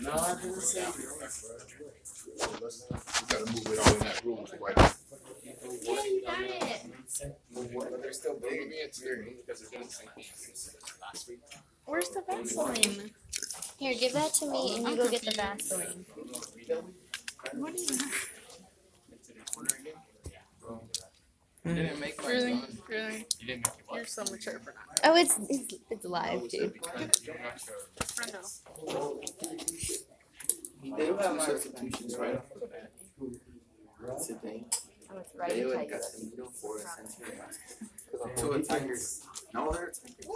No, I didn't say it. We gotta move it all in that room. Yeah, you got it. But they're still big because they're doing the same thing last week. Where's the Vaseline? Here, give that to me and you go get the Vaseline. What do you have? Really? Really? You didn't make it. You're so mature for that. Oh, it's live, dude. They don't have substitutions right off the bat. That's the thing. Oh, it's right They would inside got you. them for a two attackers. No, they're attackers.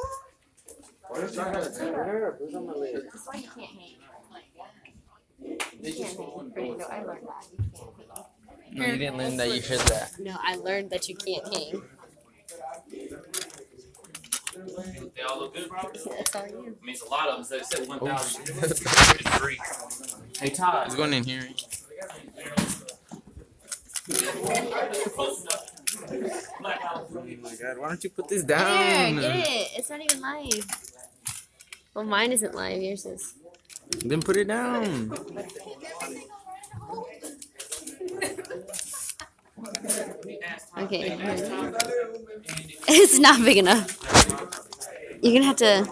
Why did you have a attacker? Who's on my list? That's why you can't hang. You can't hang. Pretty no, I learned that. You can't hang. No, you didn't learn that. You heard that. No, I learned that you can't hang. They all look good, bro? That's all you. I mean, it's a lot of them, so they said 1,053. Hey, Todd. He's going in here. Oh my god, why don't you put this down? There, get it. It's not even live. Well, mine isn't live. Yours is. Then put it down. Okay. It's not big enough. You're gonna have to.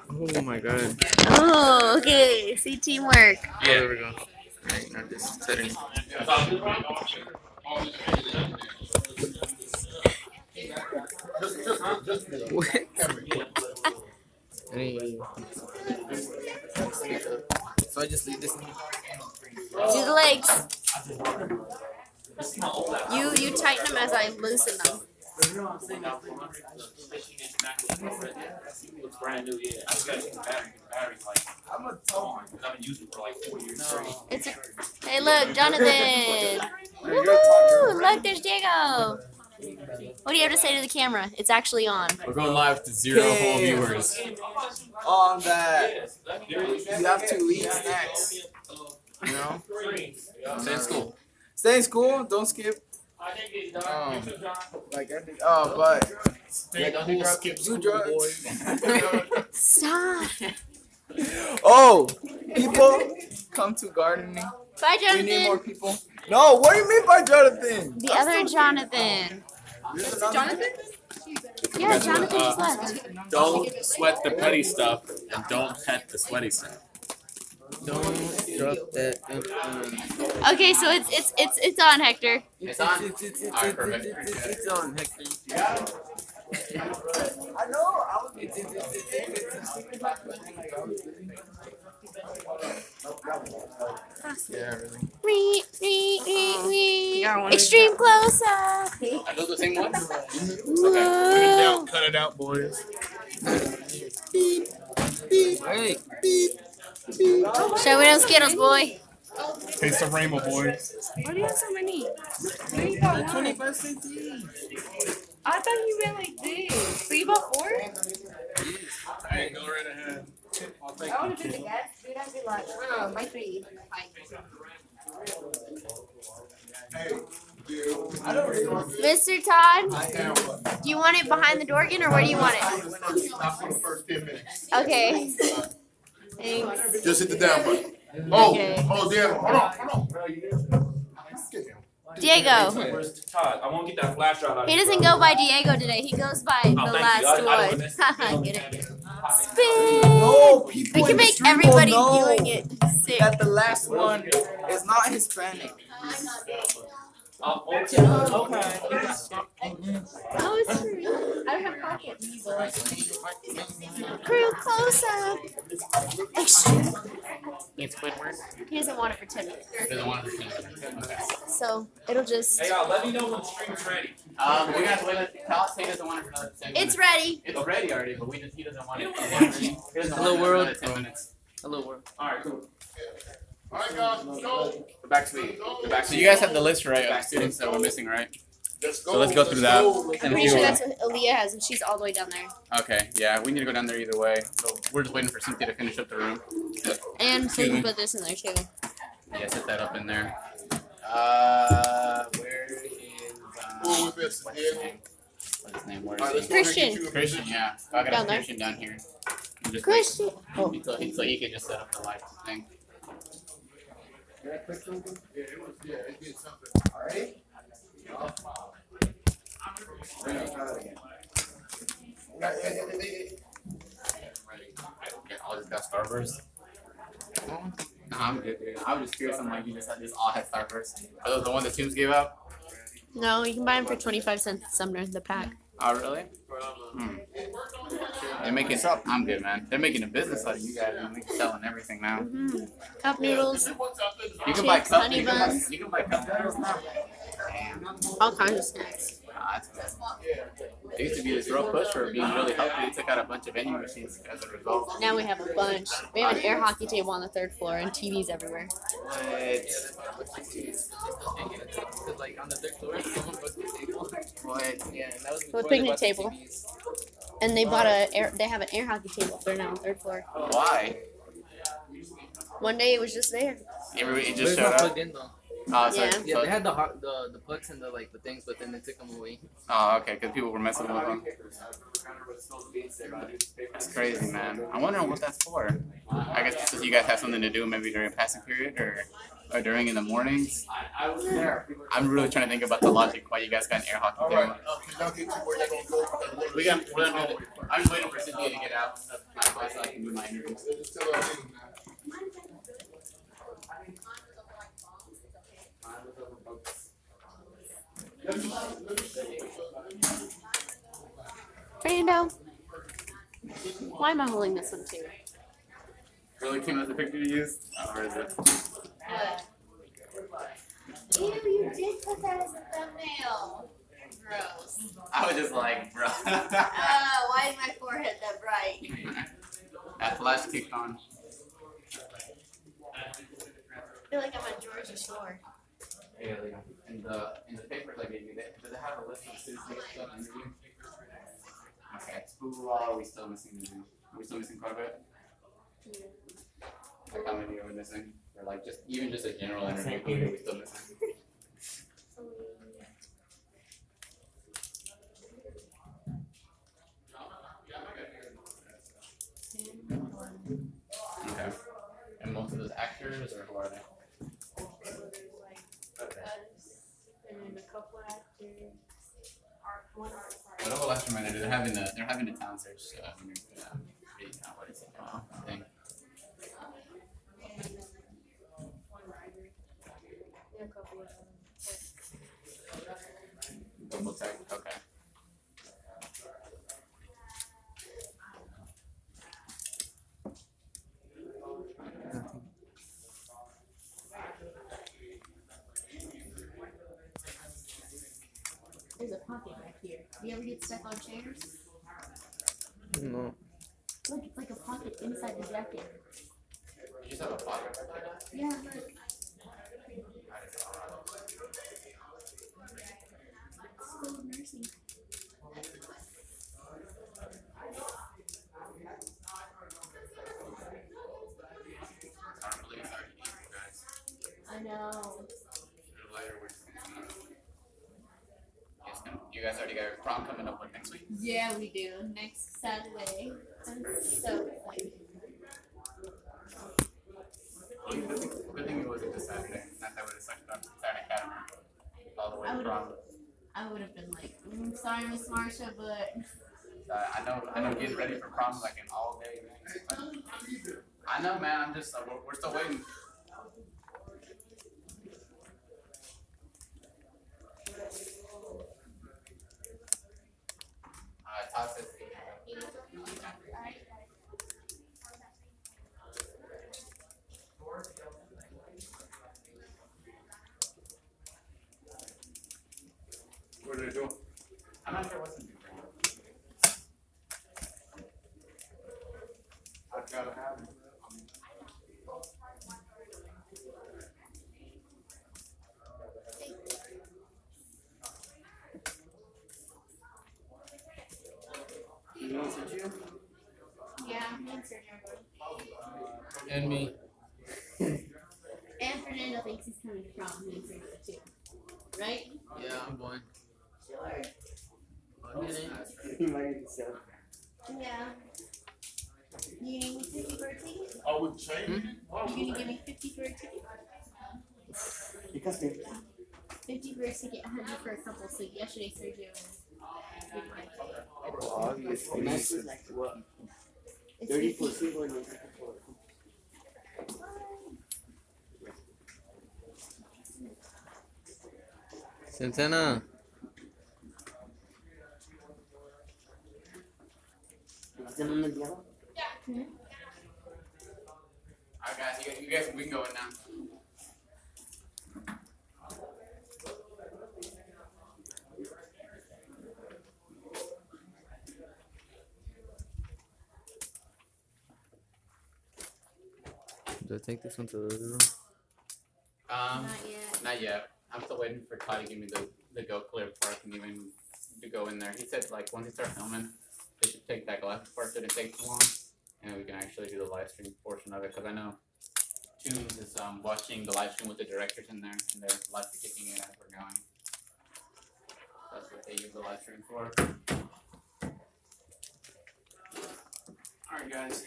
Oh my god. Oh, okay. See, teamwork. Yeah, there we go. Alright, now just set it. What? Hey. So I just leave this in here. Do the legs. You tighten them as I loosen them. Looks brand new, yeah. I just gotta check the battery. The battery's like, I'm a ton. I've been using it for like 4 years straight. It's a, hey, look, Jonathan. Woohoo! Look, there's Diego. What do you have to say to the camera? It's actually on. We're going live to 0 whole viewers. On that. You have to eat snacks. You know? Stay in school. Stay in school. Don't skip. Like I think. Oh, but do drugs. Stop. Oh, people, come to gardening. Bye, We need more Jonathan. people. No, what do you mean by Jonathan? The other Jonathan. Jonathan? Yeah, Jonathan just left. Don't sweat the petty stuff and don't pet the sweaty stuff. Don't drop that. Okay, so it's on, Hector. It's on. Alright, perfect. It's on, Hector. I Yeah, really. Extreme close up. Are those the same ones? Whoa. Cut it out, boys. Hey. Show me those Skittles, boy. Taste the rainbow, boys. Why do you have so many? You only got one. 25 cents each. I thought you meant like this. So you bought 4? Hey, go right ahead. I'll take I would have been the guest. Dude, I'd be like, oh, my 3. Mr. Todd, do you want it behind the door again, or where do you want it? Not for the first 10 minutes. Okay. Thanks. Just hit the down button. Oh, Okay. oh, damn. Hold on. Diego. Where's Todd? I won't get that flash drive out. He doesn't go by Diego today. He goes by the thank you. last I one. wouldn't miss- Get it? Spin. No, people We can in the make street everybody will know viewing it sick. that the last one is not Hispanic. Okay. Oh, it's true. I don't have pockets. Crew close up. Extreme. It's Squidward. He doesn't want it for 10 minutes. Doesn't want to So it'll just. Hey, y'all, let me know when the stream's ready. We got to wait. Tell say he doesn't want it for another 10 minutes. It's ready. It's ready already, but he doesn't want it. He doesn't Hello, want it for world. another 10 minutes. Hello, world. Alright, cool. All right, guys, let's go. Go back to me. Go back. So you guys have the list right of students that we're missing, right? Let's go. So let's go through that. I'm And pretty see sure what- that's what Aaliyah has, and she's all the way down there. Okay, yeah, we need to go down there either way. So we're just waiting for Cynthia to finish up the room. And so we can put this in there too. Yeah, set that up in there. Where is Who we missing, what's his Diego? name? What's his name? Where All right, is let's he? go ahead and get you a Christian, yeah. I got Down a there. Christian down here. Just Christian. Oh. so he could just set up the light thing. Can I click something? Alright. Try that again. Yeah, all just got Starburst. Nah, I'm good, dude. I was just curious. I'm like, you just all had Starburst. Are those the ones that Tubes gave out? No, you can buy them for 25 cents at Sumner, the pack. Oh, really? They're making. I'm good, man. They're making a business out of you guys. They're selling everything now. Mm-hmm. Cup noodles, You can buy chips, cup. honey You can buns, buy cup noodles now. all kinds of snacks. That's good. There used to be this real push for being really healthy. They took out a bunch of vending machines as a result. Now we have a bunch. We have an air hockey table on the 3rd floor and TVs everywhere. Like on the 3rd floor, someone booked the table. What? Yeah, and that was Well, before picnic they bought table. the TVs. And they have an air hockey table. They're now on the 3rd floor. Why? One day it was just there. Everybody But just it's showed not up. plugged in though. Oh, so, Yeah. Yeah, so- they had the pucks and the things, but then they took them away. oh, okay, because people were messing with them. That's crazy, man. I'm wondering what that's for. I guess just so you guys have something to do maybe during passing period or during in the mornings. I'm really trying to think about the logic why you guys got an air hockey game. We're gonna do it. I'm just waiting for Cynthia to get out of my class so I can do my interview. Fernando, why am I holding this one too? Really came as a picture to use? Or is it? Ew, you did put that as a thumbnail. Gross. I was just like, bro. Why is my forehead that bright? That flash kicked on. I feel like I'm on Georgia Shore. Yeah, in the papers I gave you, does it have a list of the cities that still interview? Okay, school law, are we still missing? Are we still missing quite a bit? Like how many are we missing? Or like just even just a general interview, how many are we still missing? Okay. And most of those actors, or who are they? Whatever last reminder, they're having the town search. What is it? Thing. Double check. Okay. There's a pocket back here. Do you ever get stuck on chairs? No. Look, it's like a pocket inside the jacket. You just have a pocket right there? Yeah, look. School of nursing. I know. You guys already got your prom coming up next week? Yeah, we do. Next Saturday. I'm so excited. Good thing it wasn't this Saturday. Not that would have sucked up Saturday Academy. All the way to prom. I would have been like, sorry, Miss Marsha, but I know getting ready for prom is like an all day thing. I know, man. I'm just, we're still waiting. Todd says, what did I do? I'm not sure what's in there. I've got to have it. You answered you? yeah, I'm answering everyone. And me. And Fernando thinks he's coming to prom. He answers it too. Right? Yeah, I'm going. You might need to sell. Yeah. You gonna give me 50 for a ticket? Oh, with change? You gonna give me 50 for a ticket? Because 50 for a ticket, 100 for a couple. So yesterday Sergio and obviously, like what? it's 30 50. for single and 50 for. Santana. ¿Hacen un diálogo? Alright guys, you guys we can go in now. Do I take this one to the living room? Um, Not yet. not yet. I'm still waiting for Todd to give me the go clear before I can even to go in there. He said like once he starts filming, they should take that glass part so it didn't take too long, and we can actually do the live stream portion of it. Cause I know Tunes is watching the live stream with the directors in there, and they're live kicking it as we're going. That's what they use the live stream for. All right, guys.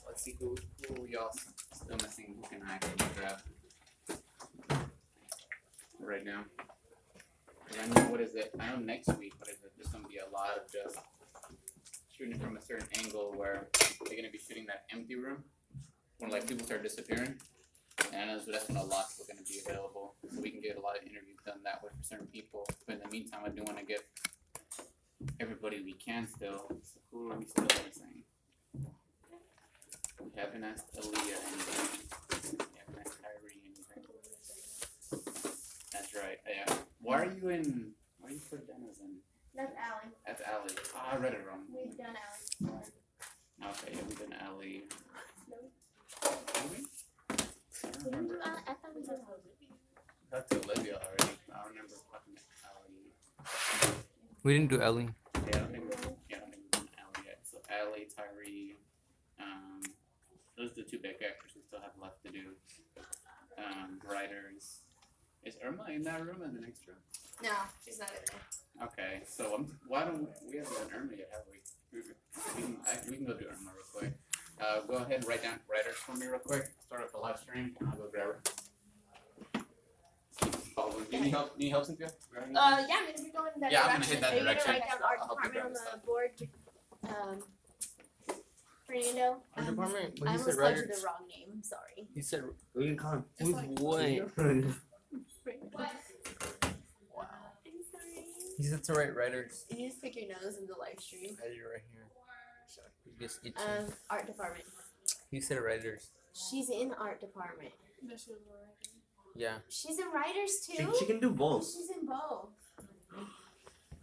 Let's see who y'all still missing. Who can I actually grab right now? 'Cause I know what is it? I know next week. What is it? There's gonna be a lot of just shooting from a certain angle where they're gonna be shooting that empty room when like people start disappearing. And I know that's when a lot's gonna be available, so we can get a lot of interviews done that way for certain people. But in the meantime, I do want to get everybody we can still. So who are we still missing? We haven't asked Aaliyah anything. We haven't asked Kyrie anything. That's right. Yeah. Why are you in? Why are you for Dennis in? That's Allie. That's Allie. Oh, I read it wrong. We've done Allie. Okay, yeah, we've done Allie. No. Did we? I don't remember. I thought we did. Talked to Olivia already. I don't remember talking to Allie. We didn't do Ellie. Yeah, I don't think we've done Allie yet. So Allie, Tyree, those are the two big actors we still have left to do. Writers. Is Irma in that room in the next room? No, she's not in there. Okay, so why don't we haven't done Irma yet, have we? We can go do Irma real quick. Go ahead and write down writers for me real quick. Start up the live stream. I'll go grab her. Do you need help? Cynthia? Yeah, I'm gonna be going in that Yeah, I'm direction. gonna hit that Are you direction. gonna write down art I'll help you department on grab the board? Fernando? Our department? I Well, he almost said called you writers. the wrong name. I'm sorry. He said We can call him. who's what? I'm sorry. He said to write writers. You just pick your nose in the live stream. I did right here. He just itching. Art department. He said writers. She's in art department. Yeah. She's in writers too. She can do both. She's in both.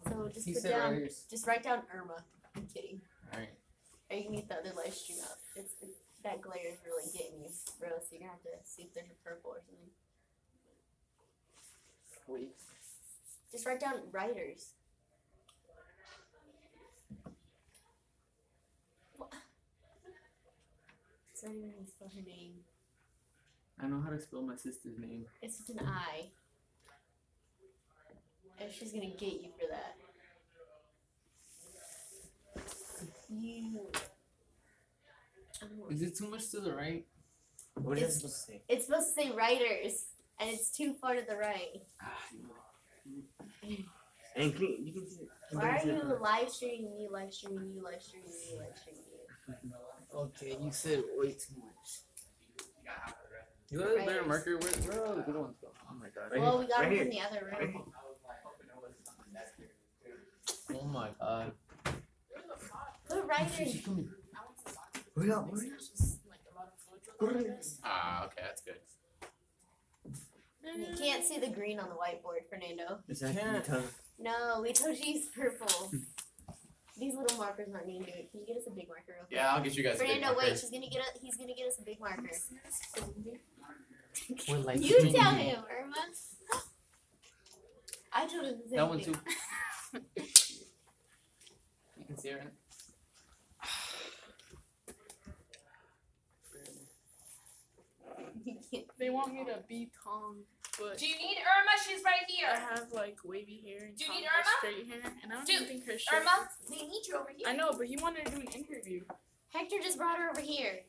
So just He put said down. writers. Just write down Irma. I'm kidding. Alright. Or you can get the other live stream up. It's that glare is really getting you, bro. So you're gonna have to see if there's a purple or something. Wait. Just write down writers. What? It's not even how you spell her name. I know how to spell my sister's name. It's with an I. And she's gonna get you for that. You. Is it too much to the right? What is it supposed to say? It's supposed to say writers, and it's too far to the right. And you can see it. Why are you live streaming me, live streaming you, live streaming me, live streaming you? Okay, you said way too much. You got a better marker? Where are all the good ones go? Oh my god. Well, we got Right them here. in the other room. Oh my god. Put writers. Hurry up, hurry up. Ah, okay, that's good. You can't see the green on the whiteboard, Fernando. Is that Can't. No, we told you he's purple. These little markers aren't needed. Can you get us a big marker? Real quick? Yeah, I'll get you guys a big Fernando, marker. wait. He's gonna get us a big marker. With like You stringy. tell him, Irma. I told him the same That one thing. too. You can see it. He can't. They want me to be Tom, but Do you need Irma? She's right I here. have like wavy hair and Do you Tom need has Irma? straight hair, and I don't Dude, even think her shirt. Irma, they need you over here. I know, but he wanted to do an interview. Hector just brought her over here.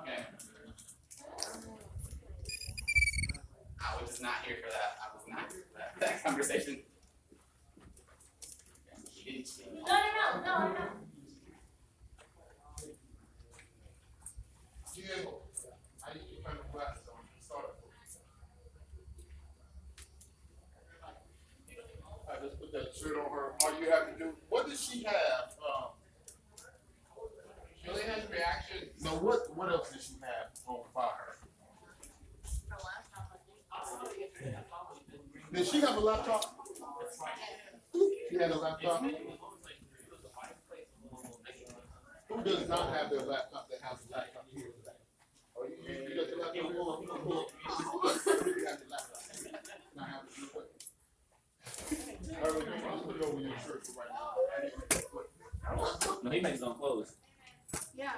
Okay. I was not here for that. I was not here for that conversation. No. Diego, I need you to turn the glasses on. Start it. I just put that shirt on her. All you have to do, what does she have? She only has reaction. No, what else does she have on fire? Did she have a laptop? She had a laptop? Who does not have their laptop that has a laptop here today? Oh, you got your laptop here? You got your laptop. Not have to do it. All right, I'll put it over your shirt for right now. No, he makes his own clothes. Yeah.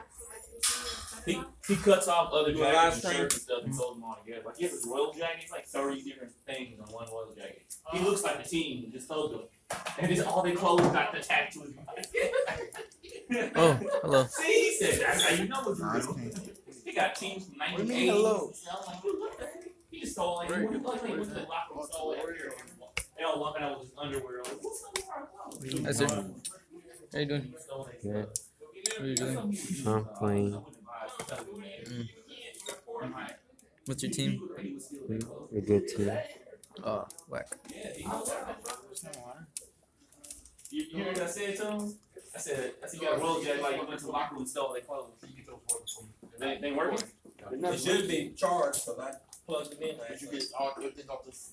He cuts off other last jackets and shirts and stuff and sews them all together. Like he has this royal jacket, it's like 30 different things on one royal jacket. He looks like the team and just told them. And it's all their clothes got attached to his body. Oh, hello. See, he said that's how you know it's real. He got teams from 1980. hello? He just stole like he went to the locker and stole it. They all walking out with his underwear on. What's up with our clothes? Hi, sir. How you doing? Good. What are you doing? I'm playing. What's your team? A good team. Oh, whack. You hear what I said to him? I said you got a roll jack like you went to the locker room and stole their clothes. They ain't working? It should be charged, so I plugged them in. But you get all everything off this.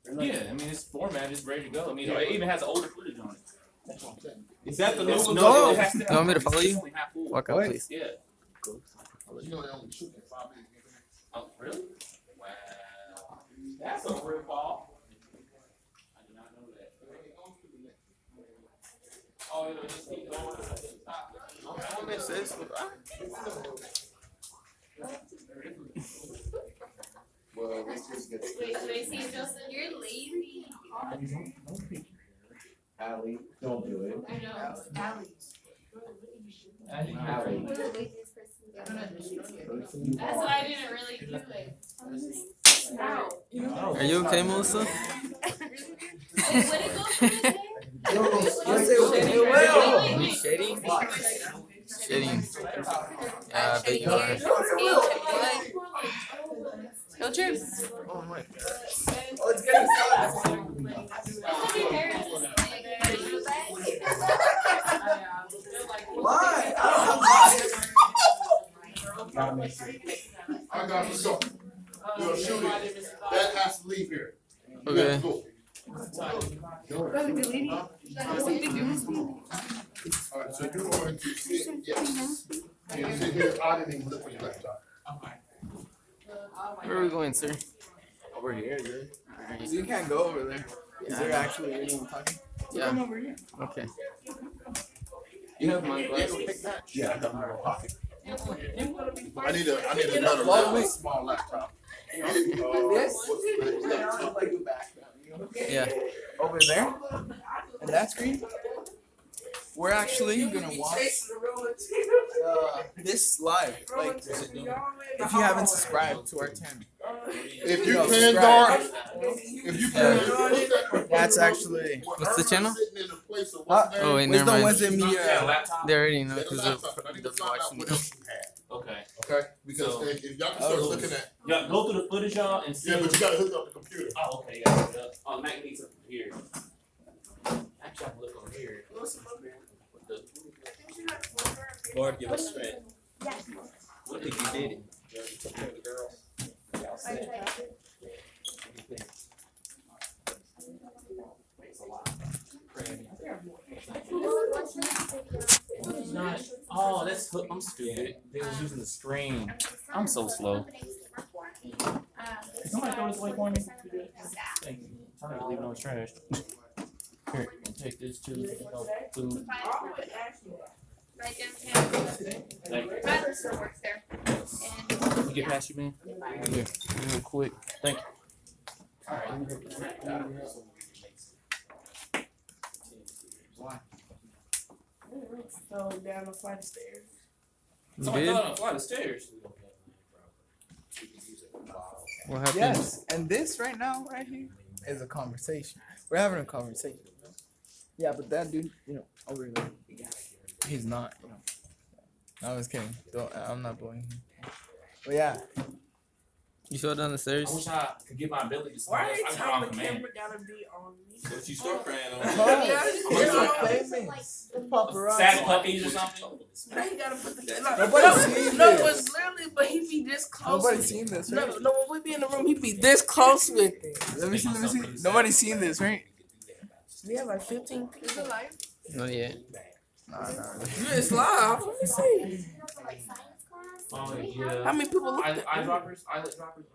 Yeah, I mean it's formatted, it's ready to go. I mean it even has older footage on it. That's what I'm saying. Is that the new one? No, You want me to follow you? Walk out, What? please. Yeah. You know they only shoot in 5 minutes. Oh, really? Wow. That's a real ball. I did not know that. Oh, it'll just keep going to the top. I miss this. Well, we just get Wait, should I see Joseph? You're lazy. Allie, don't do it. I know. Allie. That's why I didn't really do it. Ow. Are you okay, Melissa? Wait, what did it go for today? Shading? Shading. Yeah, I bet you are. Go Troops. Oh my. Oh, it's getting Why? I don't have I got you. So, you're shooting. That has to leave here. You Okay. have to go. Alright, so you're going to sit, yes. And sit here, I didn't even look for your laptop. Where are we going, sir? Over here, dude. You can't go over there. Is there actually anyone talking? Yeah. Come over here. Okay. You have my glasses. Yeah, I got my little pocket. I need another laptop, small laptop. Yeah. Over there? And that screen? We're actually gonna watch this live. Like, if you haven't subscribed to our channel. If you can, Dar, if you can, That's actually What's the channel? Oh, wait, never Wisdom mind. Wisdom Media. Laptop? They already know because of I need the to find out watching. what else you have. Okay. Okay, because if y'all can start looking at, Yeah, go through the footage, y'all, and see. yeah, but you gotta hook up the computer. Oh, okay, yeah. Oh, the Mac needs something here. Actually, I can look on here. Lord, give us strength. What did you did it? Took care of the girls. Not. Oh, that's. I'm stupid. They was using the screen. I'm so slow. Can somebody throw this away for me? Thank you. I'm trying to leave it on the trash. Here, and take this too. Food. Tyler still works there. Let me get past you, man. Here, real quick. Thank you. Fell down a flight of stairs. Somebody fell down a flight of stairs. What happened? Yes, and this right now, right here, is a conversation. We're having a conversation. Yeah, but that dude, over there, he's not. No, I was kidding. I'm not bullying him. But yeah. You fell down the stairs? I wish I could get my ability to Why something are else. you I telling can the command. camera gotta be on me? But you start crying on Famous. Paparazzi. sad puppies or something. Now you gotta put the Nobody's seen no, this. it's literally, but he be this close. Nobody's with seen this, it. right? No, when we be in the room, he be this close with it. Let me see. Nobody's seen this, right? We have like 15 people. Not yet. Nah. It's live. Let me see. Oh, yeah. How many people looked at Eyedroppers? Eyelid droppers?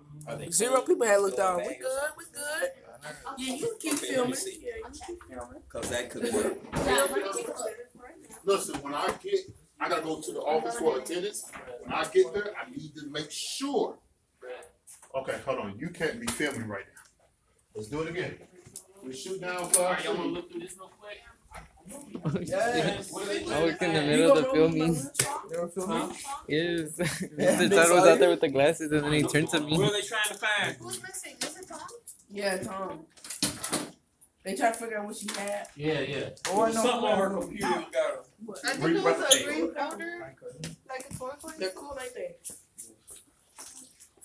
it? 0 people had looked on. We good. Yeah, you can keep filming. Yeah, you can keep filming. Cause that could work. Listen, when I gotta go to the office for attendance. When I get there, I need to make sure. Okay, hold on. You can't be filming right now. Let's do it again. We shoot down for our Y'all wanna look through this real quick? Yes. I was in the middle of the filming. They were filming? Yes. Yeah, Mr. they Todd saw was out you? there with the glasses and then he turned to me. What are they trying to find? Who's missing? Is it Tom? Yeah, Tom. They try to figure out what she had. Yeah. Oh, I know. Something on her computer got her. I think it was a green powder, like a torque one. They're cool like that.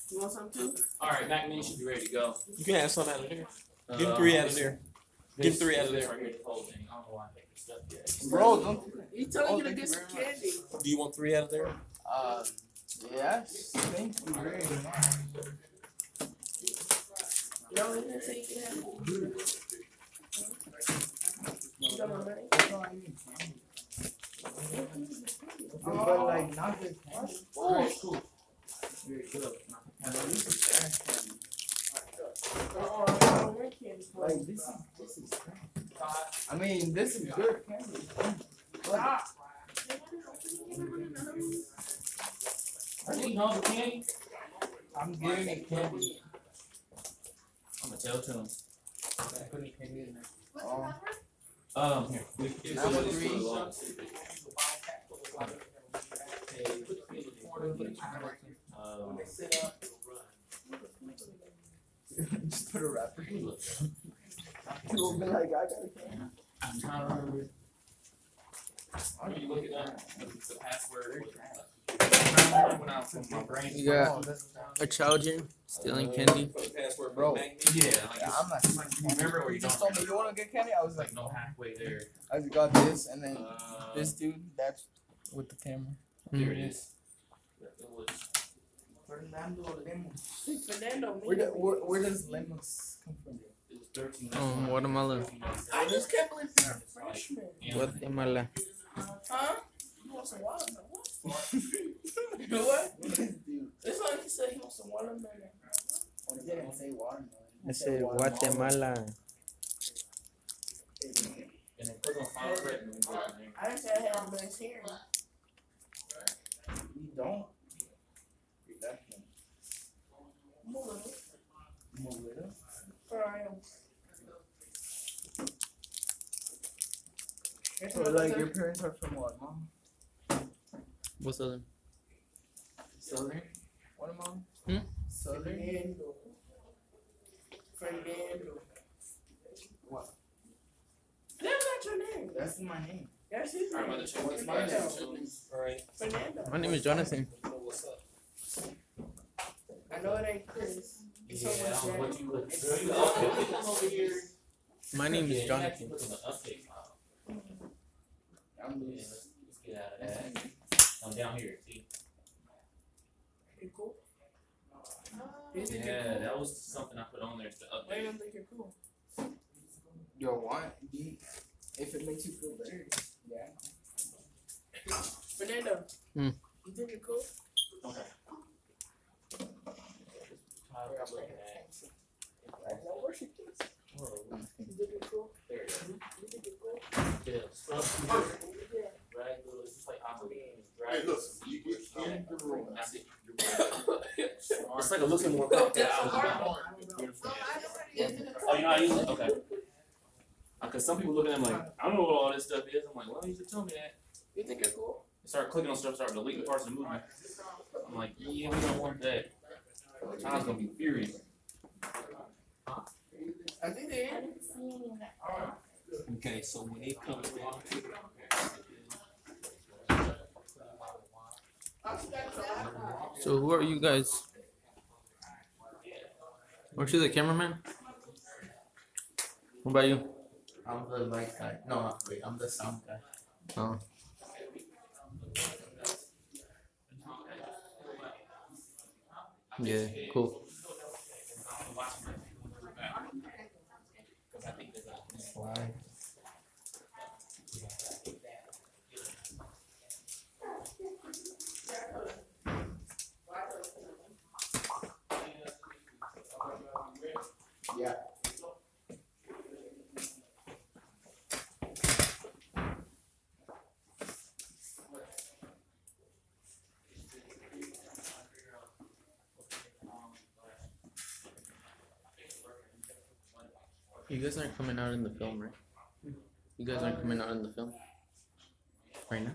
You want some too? Alright, Mac Mini should be ready to go. You can have some out of there. Give him 3 out of there. Give 3 out of This there. right here, this whole thing. I don't know why I picked this up yet. Bro, don't. He telling you to thank get you some very much. candy. Do you want 3 out of there? Yes. Thank you very much. No, he didn't say you can have it. You got my money? But like, not good candy. Alright, cool. Oh, I don't want candy. Like, this is crap. I mean, this is good candy. Stop. Are you eating all the candy? I'm giving it candy. I'm gonna tell to him. Putting candy in there. What's Oh. the number? Number 3. Just put a wrapper. You'll be like, I got a candy. Are you looking up the password? Went out from my brain. You got a charger stealing candy. Password, Bro. Yeah, like Yeah, I'm not stealing candy. remember where You you just don't. told me you want to get candy. I was Like like, no halfway there. I just got this, and then Uh, this dude, that's with the camera. There it is. Fernando, Where does lemons come from? It was 13. Watermelon. I just can't believe you're a freshman. Guatemala. Huh? You want some watermelon? What? It's like he said he wants some watermelon. I didn't say watermelon. I said Guatemala. And then put on file print and then go in there. I didn't say I had a nice hair. You don't. You're definitely. I'm a little. I'm a little. Or I am. So like your parents are from what, mom? What's other? Southern? What, mom? Southern? Fernando. Fernando. What? That's not your name. That's my name. That's his Alright, name. mother, check what's Fernando. Alright. Fernando. My name is Jonathan. What's up? I know it ain't Chris. It's Yeah, I someone's don't know what name. you look. Girl, you okay? Come over here. My name is Yeah, Jonathan. look in the update file. I'm Yeah, loose. let's get out of that. I'm down here. See? You cool? You think you're Yeah, cool? that was something I put on there to Why you update. don't think you're cool? Yo, what? If it makes you feel better, yeah. Fernando. Hmm. You think you're cool? Okay. No worship this. You think you're cool? There it is. You think you're cool? Yeah, scrub through here. Right, little, it's just like I'm Hey, listen, you get in the room. That's it. It's like a looking more Oh, like that's that. so hard. Beautiful. Oh, I know what it Yeah, Because some people look at them like, I don't know what all this stuff is. I'm like, well, you should tell me that. You think you're cool? They start clicking on stuff, start deleting parts of the movie. I'm like, yeah, we don't want that. China's gonna be furious. I think they are. Okay, so when it comes down to so who are you guys? Aren't you the cameraman? What about you? I'm the light guy. No, wait, I'm the sound guy. Oh. Yeah, cool. Why? Yeah. You guys aren't coming out in the film, right? You guys aren't coming out in the film right now?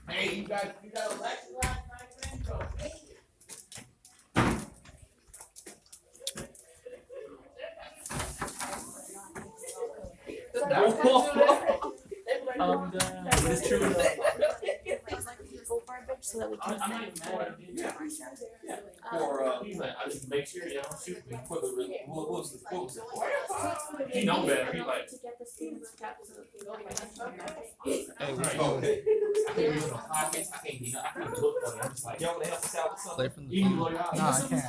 Hey, you got a lecture last night, man? Is this true? So that we can I'm not even mad at you. Or, he's like, I just make sure you don't shoot me. What was it for? He know better. He like, to get the students kept so that they go Hey, right. I think we're doing a podcast. I can't look for it. I'm just like, yo, they have to sell something. Play from the You can phone. blow your eyes. No, I can't.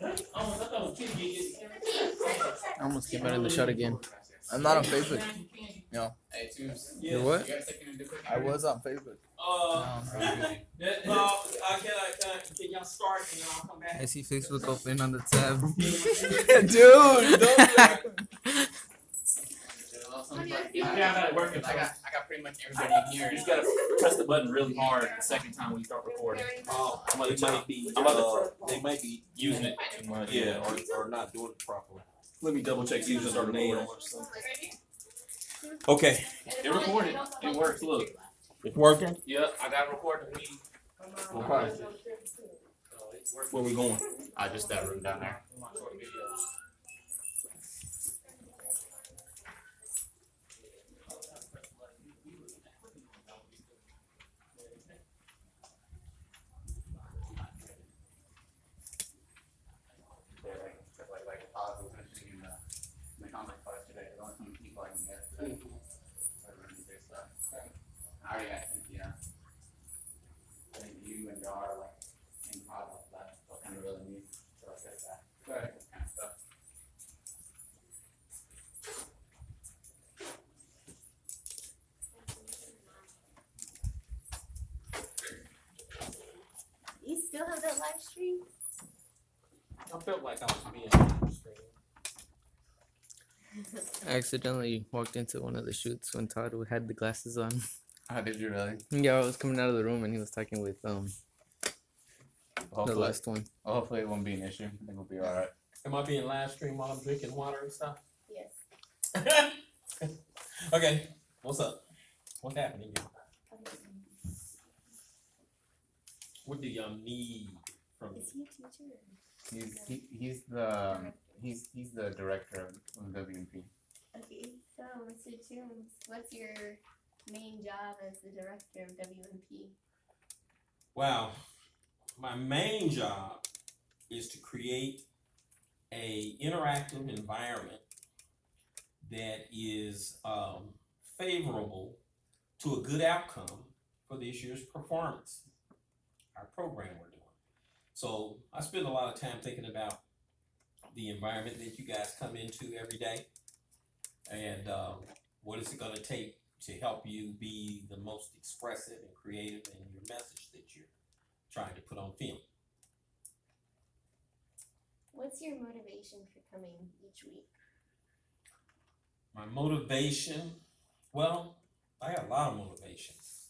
Oh, I thought it was kids. I almost came out in the shot again. I'm not on Facebook. No, Hey, Tubes. You're what? You got a second to do quick? I was on Facebook. Can y'all start and then I'll come back? I see Facebook open on the tab. Dude, Yeah, I got it working. I got pretty much everybody in here. You just gotta press the button really hard the second time when you start recording. Oh, I'm about they might be using it too much. yeah, or not doing it properly. Let me double check. See if you start recording. Okay, It recorded. It works. Look. it's working. Yep, I got recorded. Okay. Where we going? Just that room down there. Like the pause was mentioning in the conference class today. There's only so many people I can get today. I already got Cynthia. I think you and Dar are like in progress, but they'll kind of really need to like get that kind of stuff. You still have that live stream? I felt like I was being I accidentally walked into one of the shoots when Todd had the glasses on. Oh, did you really? Yeah, I was coming out of the room and he was talking with the last one. Hopefully it won't be an issue. I think we'll be alright. Am I being live streamed while I'm drinking water and stuff? Yes. Okay, what's up? What's happening here? What do y'all need from me? Is he a teacher? He's the director of WPM. Okay, so Mr. Toombs, what's your main job as the director of WMP? Wow, my main job is to create a interactive environment that is favorable to a good outcome for this year's performance, our program we're doing. So I spend a lot of time thinking about the environment that you guys come into every day, and what is it going to take to help you be the most expressive and creative in your message that you're trying to put on film. What's your motivation for coming each week? My motivation, well, I got a lot of motivations.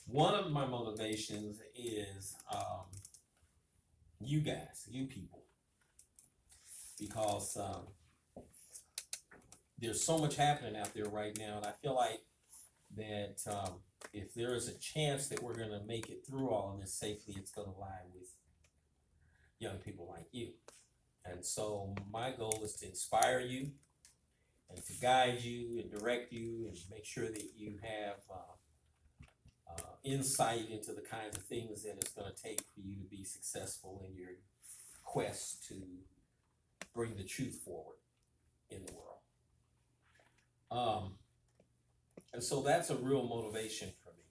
One of my motivations is you guys, you people, because there's so much happening out there right now, and I feel like that if there is a chance that we're going to make it through all of this safely, it's going to lie with young people like you. And so my goal is to inspire you and to guide you and direct you and make sure that you have insight into the kinds of things that it's going to take for you to be successful in your quest to bring the truth forward in the world. And so that's a real motivation for me.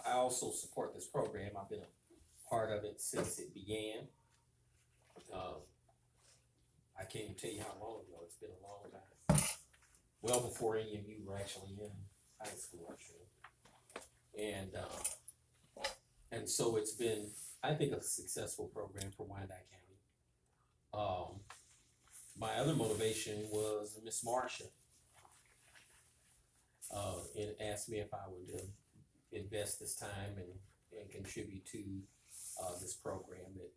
I also support this program. I've been a part of it since it began. I can't even tell you how long ago. It's been a long time. Well before any of you were actually in high school, I'm sure. And so it's been, I think, a successful program for Wyandotte County. My other motivation was Miss Marcia. And asked me if I would invest this time and contribute to this program that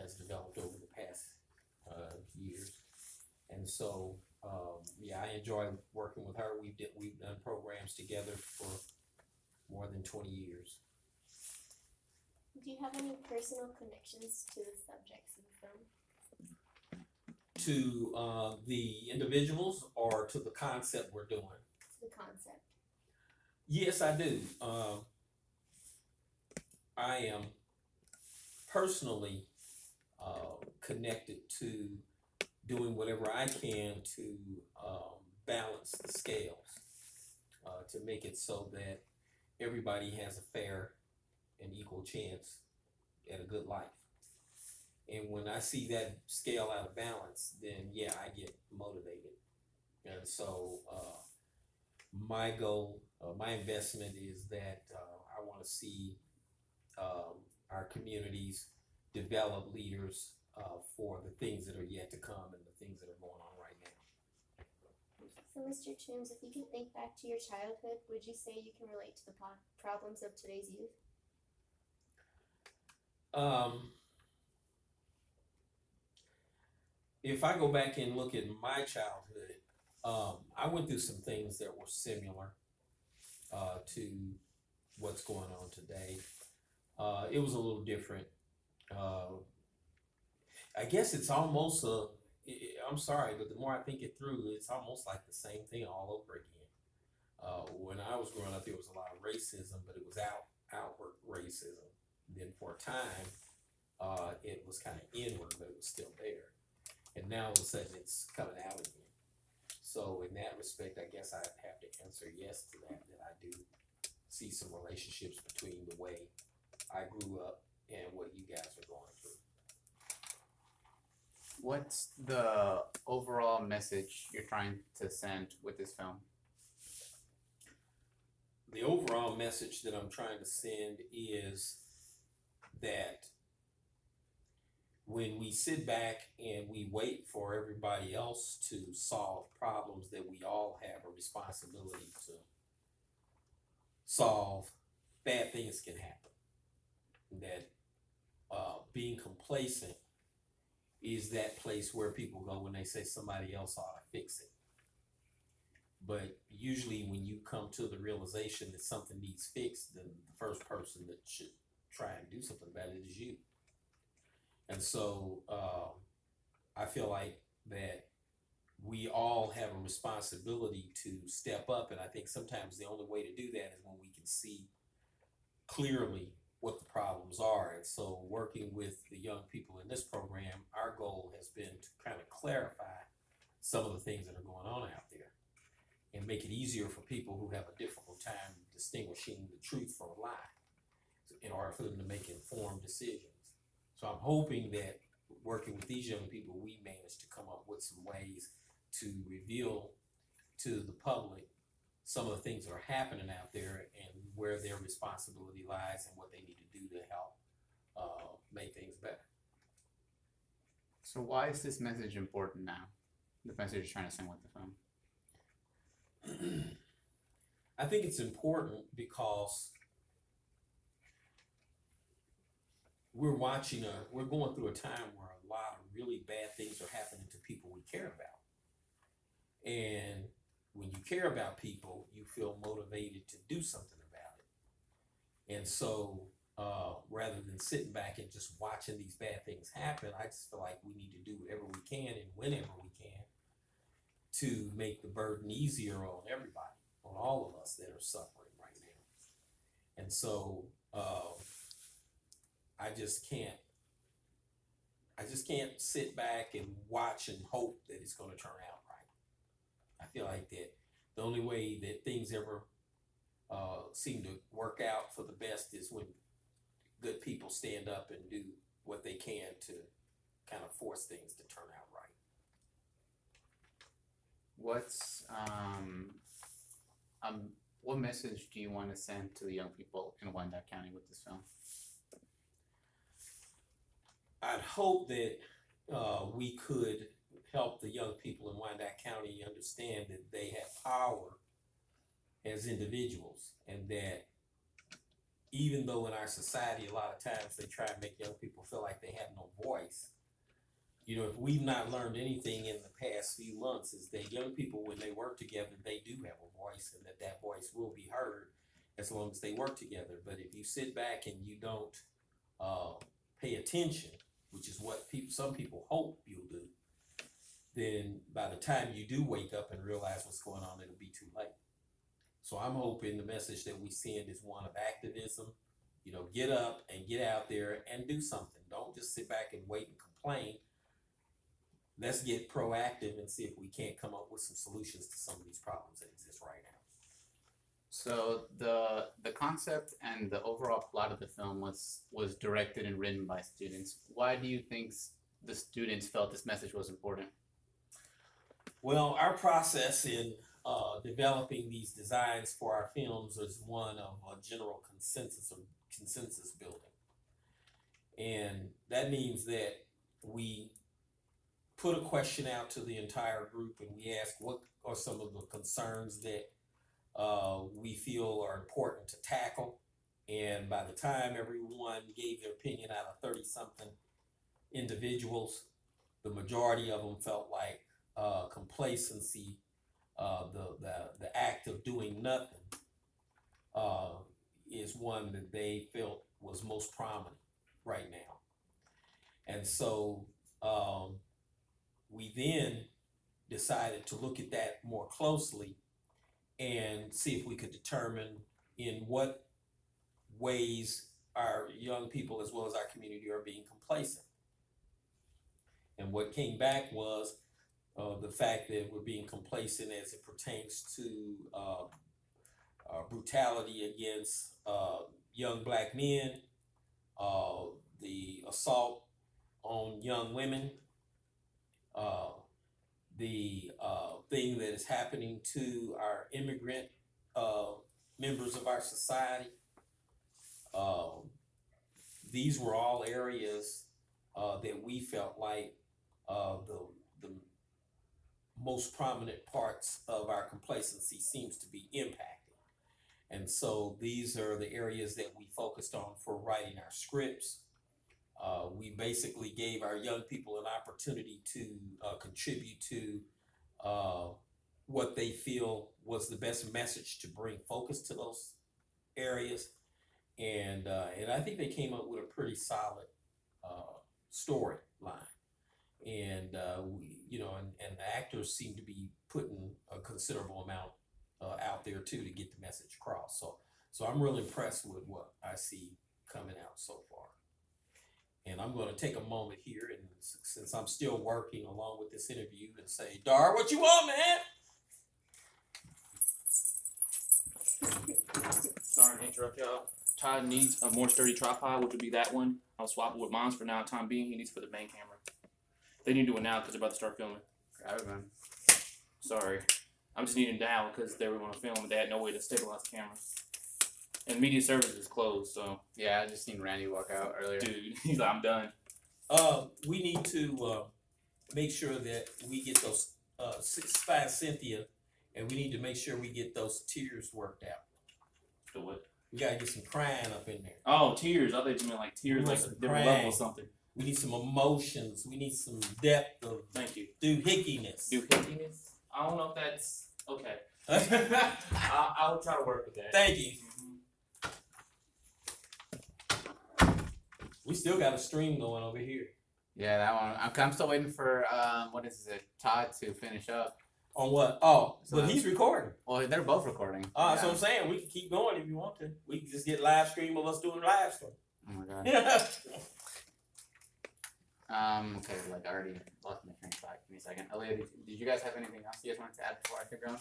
has developed over the past years. And so, yeah, I enjoy working with her. We've done programs together for more than 20 years. Do you have any personal connections to the subjects in the film? To the individuals or to the concept we're doing? To the concept. Yes, I do. I am personally connected to doing whatever I can to balance the scales, to make it so that everybody has a fair and equal chance at a good life. And when I see that scale out of balance, then yeah, I get motivated. And so my goal, my investment is that I want to see our communities develop leaders for the things that are yet to come and the things that are going on right now. So, Mr. Toombs, if you can think back to your childhood, would you say you can relate to the problems of today's youth? If I go back and look at my childhood, I went through some things that were similar to what's going on today. It was a little different. I guess it's almost I'm sorry, but the more I think it through, it's almost like the same thing all over again. When I was growing up, there was a lot of racism, but it was outward racism. Then for a time, it was kind of inward, but it was still there. And now all of a sudden it's coming out again. So in that respect, I guess I'd have to answer yes to that I do see some relationships between the way I grew up and what you guys are going through. What's the overall message you're trying to send with this film? The overall message that I'm trying to send is that when we sit back and we wait for everybody else to solve problems that we all have a responsibility to solve, bad things can happen. That being complacent is that place where people go when they say somebody else ought to fix it. But usually when you come to the realization that something needs fixed, then the first person that should try and do something about it is you. And so I feel like that we all have a responsibility to step up, and I think sometimes the only way to do that is when we can see clearly what the problems are. And so working with the young people in this program, our goal has been to kind of clarify some of the things that are going on out there and make it easier for people who have a difficult time distinguishing the truth from a lie in order for them to make informed decisions. So I'm hoping that working with these young people, we manage to come up with some ways to reveal to the public some of the things that are happening out there and where their responsibility lies and what they need to do to help make things better. So why is this message important now? The message you're trying to send with the film? I think it's important because we're going through a time where a lot of really bad things are happening to people we care about. And when you care about people, you feel motivated to do something about it. And so rather than sitting back and just watching these bad things happen, I just feel like we need to do whatever we can and whenever we can to make the burden easier on everybody, on all of us that are suffering right now. And so I just can't sit back and watch and hope that it's going to turn out right. I feel like that the only way that things ever seem to work out for the best is when good people stand up and do what they can to kind of force things to turn out right. What message do you want to send to the young people in Wyandotte County with this film? I'd hope that we could help the young people in Wyandotte County understand that they have power as individuals, and that even though in our society a lot of times they try and make young people feel like they have no voice, you know, if we've not learned anything in the past few months, is that young people, when they work together, they do have a voice, and that voice will be heard as long as they work together. But if you sit back and you don't pay attention, which is what some people hope you'll do, then by the time you do wake up and realize what's going on, it'll be too late. So I'm hoping the message that we send is one of activism. You know, get up and get out there and do something. Don't just sit back and wait and complain. Let's get proactive and see if we can't come up with some solutions to some of these problems that exist right now. So the concept and the overall plot of the film was directed and written by students. Why do you think the students felt this message was important? Well, our process in developing these designs for our films is one of a general consensus building. And that means that we put a question out to the entire group and we ask what are some of the concerns that we feel are important to tackle. And by the time everyone gave their opinion out of 30-something individuals, the majority of them felt like complacency, the act of doing nothing, is one that they felt was most prominent right now. And so we then decided to look at that more closely and see if we could determine in what ways our young people as well as our community are being complacent. And what came back was the fact that we're being complacent as it pertains to brutality against young black men, the assault on young women, the thing that is happening to our immigrant members of our society. These were all areas that we felt like the most prominent parts of our complacency seems to be impacting. And so these are the areas that we focused on for writing our scripts. We basically gave our young people an opportunity to contribute to what they feel was the best message to bring focus to those areas. And I think they came up with a pretty solid storyline. And and the actors seem to be putting a considerable amount out there too to get the message across. So I'm really impressed with what I see coming out so far. And I'm going to take a moment here, and since I'm still working along with this interview, and say, Dar, what you want, man? Sorry to interrupt y'all. Todd needs a more sturdy tripod, which would be that one. I'll swap it with mine for now. Time being, he needs for the main camera. They need to do it now because they're about to start filming. Grab it, man. Sorry. I'm just needing now because they were going to film and they had no way to stabilize the camera. And media services is closed, so. Yeah, I just seen Randy walk out earlier. Dude, he's like, I'm done. We need to make sure that we get those 65 Cynthia, and we need to make sure we get those tiers worked out. The what? We gotta get some crying up in there. Oh, tears. I thought you meant like tears, like a different level or something. We need some emotions. We need some depth of Thank you. doohickeyness. Doohickeyness? I don't know if that's okay. I'll try to work with that. Thank you. We still got a stream going over here. Yeah, that one. I'm still waiting for what is it, Todd to finish up. On what? Oh, So but he's recording. Well, they're both recording. That's what I'm saying. We can keep going if you want to. We can just get live stream of us doing live stream. Oh my god. Okay, like I already lost my train of thought. Give me a second. Aaliyah, did you guys have anything else you guys wanted to add before I keep going?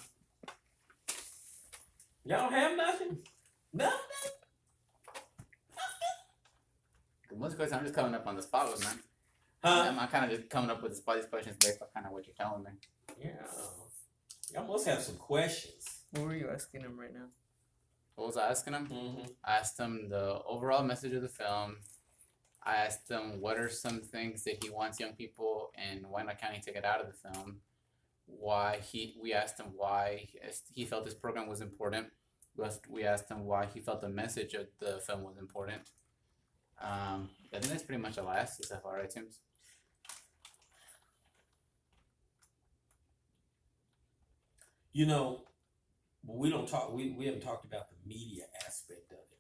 Y'all have nothing? Nothing? Most questions I'm just coming up on the spot with, man. I'm kind of just coming up with these questions based on kind of what you're telling me. Yeah. Y'all must have some questions. What were you asking him right now? What was I asking him? Mm-hmm. I asked him the overall message of the film. I asked him what are some things that he wants young people in Wyandotte County to get out of the film. We asked him why he felt this program was important. We asked him why he felt the message of the film was important. I think that's pretty much all I asked so far, right, Tim's? You know, we don't talk. We haven't talked about the media aspect of it.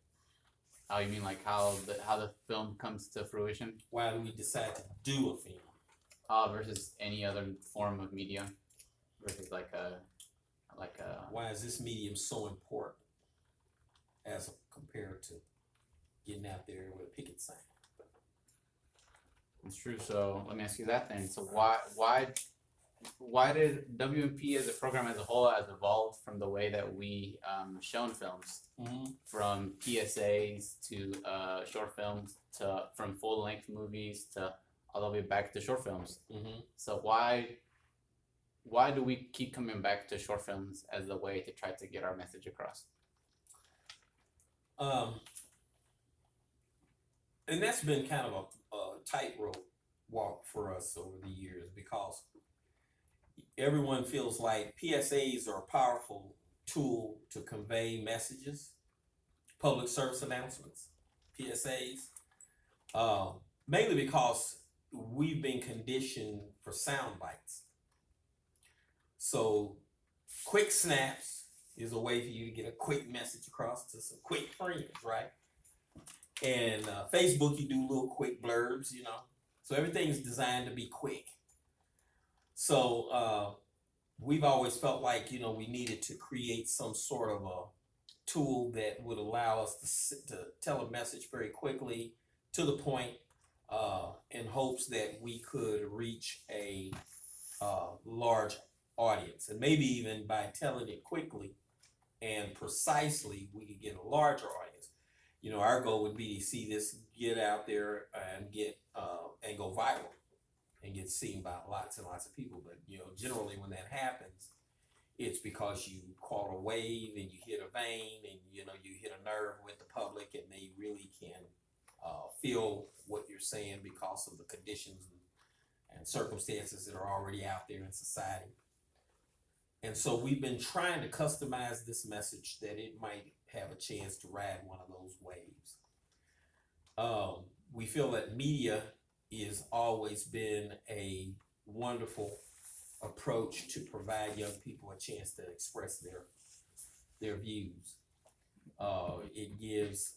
Oh, you mean like how the film comes to fruition? Why do we decide to do a film? Versus any other form of media, versus like a. Why is this medium so important as compared to getting out there with a picket sign? It's true. So let me ask you that then. So why did WMP as a program as a whole has evolved from the way that we shown films, from PSAs to short films to from full length movies to all the way back to short films? So why do we keep coming back to short films as a way to try to get our message across? And that's been kind of a tightrope walk for us over the years, because everyone feels like PSAs are a powerful tool to convey messages, public service announcements, PSAs, mainly because we've been conditioned for sound bites. So quick snaps is a way for you to get a quick message across to some quick friends, right? And Facebook, you do little quick blurbs, you know. So everything is designed to be quick. So we've always felt like, you know, we needed to create some sort of a tool that would allow us to tell a message very quickly, to the point, in hopes that we could reach a large audience. And maybe even by telling it quickly and precisely, we could get a larger audience. You know, our goal would be to see this get out there and get and go viral and get seen by lots and lots of people. But, you know, generally when that happens, it's because you caught a wave and you hit a vein and, you know, you hit a nerve with the public, and they really can feel what you're saying because of the conditions and circumstances that are already out there in society. And so we've been trying to customize this message that it might have a chance to ride one of those waves. We feel that media has always been a wonderful approach to provide young people a chance to express their views. It gives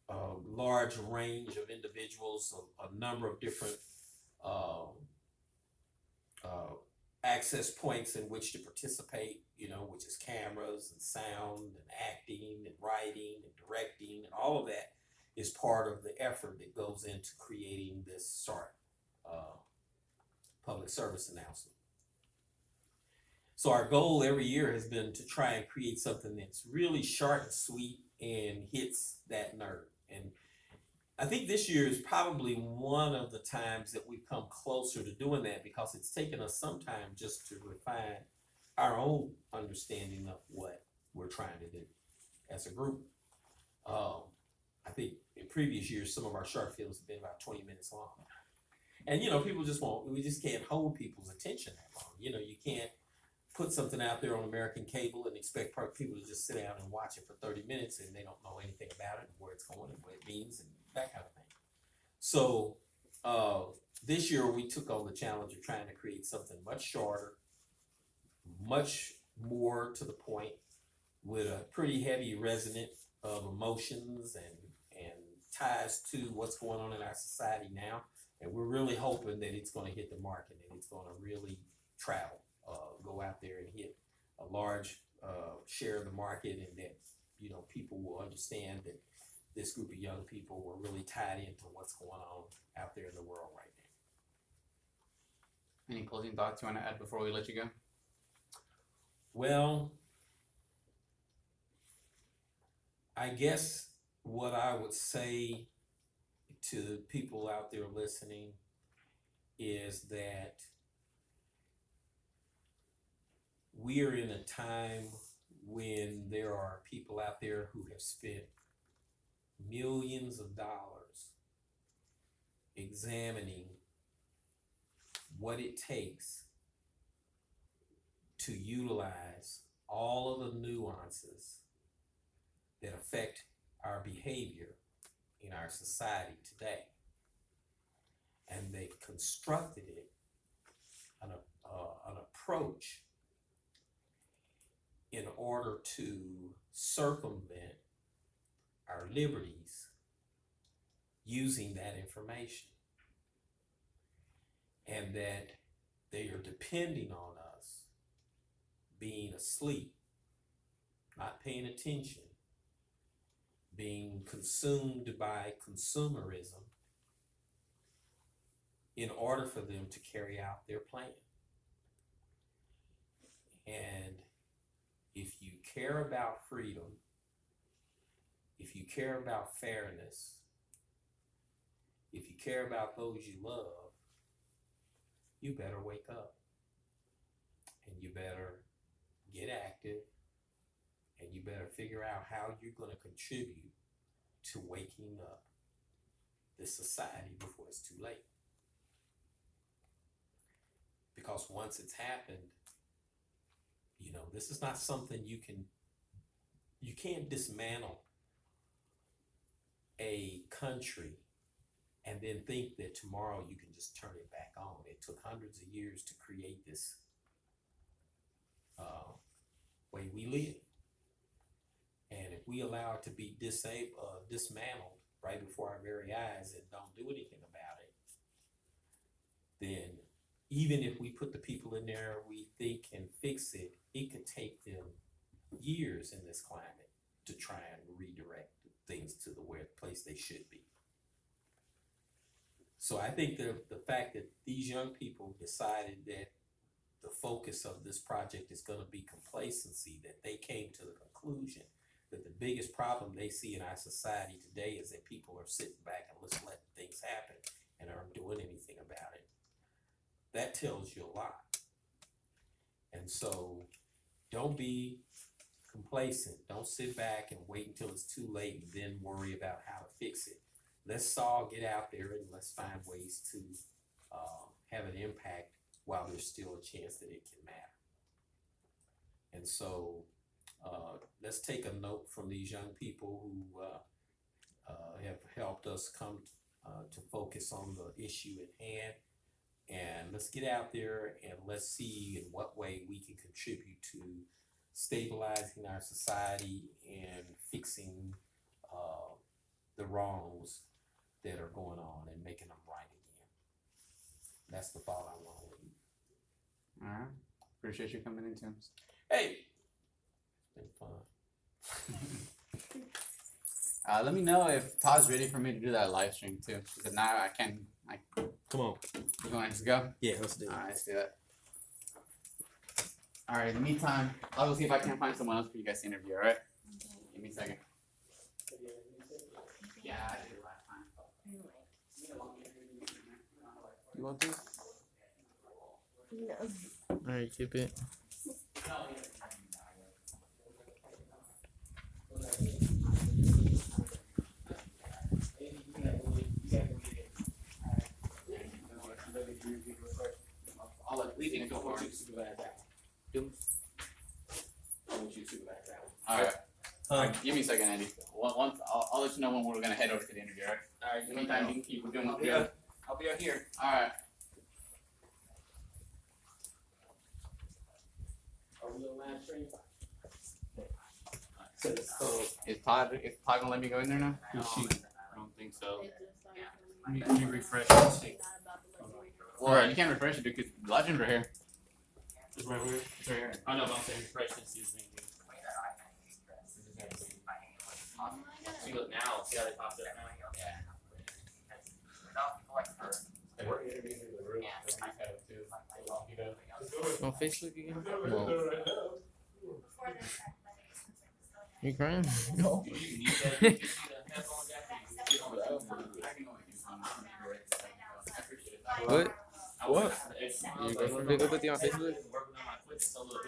a large range of individuals a number of different access points in which to participate, you know, which is cameras and sound and acting and writing and directing, and all of that is part of the effort that goes into creating this public service announcement. So our goal every year has been to try and create something that's really short and sweet and hits that nerve. And I think this year is probably one of the times that we've come closer to doing that, because it's taken us some time just to refine our own understanding of what we're trying to do as a group. I think in previous years, some of our short films have been about 20 minutes long. And, you know, people just we just can't hold people's attention that long. You know, you can't put something out there on American cable and expect people to just sit down and watch it for 30 minutes and they don't know anything about it and where it's going and what it means and that kind of thing. So this year we took on the challenge of trying to create something much shorter, much more to the point, with a pretty heavy resonance of emotions and ties to what's going on in our society now. And we're really hoping that it's going to hit the market and it's going to really travel, go out there and hit a large share of the market, and that, you know, people will understand that this group of young people were really tied into what's going on out there in the world right now. Any closing thoughts you want to add before we let you go? Well, I guess what I would say to people out there listening is that we are in a time when there are people out there who have spent millions of dollars examining what it takes to utilize all of the nuances that affect our behavior in our society today. And they've constructed it an approach in order to circumvent our liberties using that information. And that they are depending on us being asleep, not paying attention, being consumed by consumerism in order for them to carry out their plan. And if you care about freedom, if you care about fairness, if you care about those you love, you better wake up and you better get active and you better figure out how you're going to contribute to waking up this society before it's too late. Because once it's happened, you know, this is not something you can't dismantle a country and then think that tomorrow you can just turn it back on. It took hundreds of years to create this way we live. And if we allow it to be dismantled right before our very eyes and don't do anything about it, then even if we put the people in there we think can fix it, it could take them years in this climate to try and redirect things to the place they should be. So I think the fact that these young people decided that the focus of this project is going to be complacency, that they came to the conclusion that the biggest problem they see in our society today is that people are sitting back and just letting things happen and aren't doing anything about it. That tells you a lot. And so don't be complacent. Don't sit back and wait until it's too late and then worry about how to fix it. Let's all get out there and let's find ways to have an impact while there's still a chance that it can matter. And so let's take a note from these young people who have helped us come to focus on the issue at hand. And let's get out there and let's see in what way we can contribute to stabilizing our society and fixing the wrongs that are going on and making them right again. That's the thought I want to leave. All right. Appreciate you coming in, Tim. Hey, it's been fun. Let me know if Todd's ready for me to do that live stream too. Because now I can. Come on. You want to go? Yeah, let's do it. All right, let's do it. All right. In the meantime, I'll go see if I can find someone else for you guys to interview. All right. Give me a second. Yeah, I did it last time. You want this? No. Alright, keep it. I'll let Lee go for it. All right. Give me a second, Andy. Once I'll let you know when we're gonna head over to the interview. All right. All right. In the meantime, you can keep doing what you're doing. I'll be out here. All right. Is Todd gonna let me go in there now? I don't think so. Let me refresh and see. Well, you can't refresh it because legends are here. It's right here. It's right here. I know, but I'm saying refresh and see his name. See, look now. See how they popped up now? On Facebook again? No. You crying? No. What? What? Your girlfriend pick up with you on Facebook?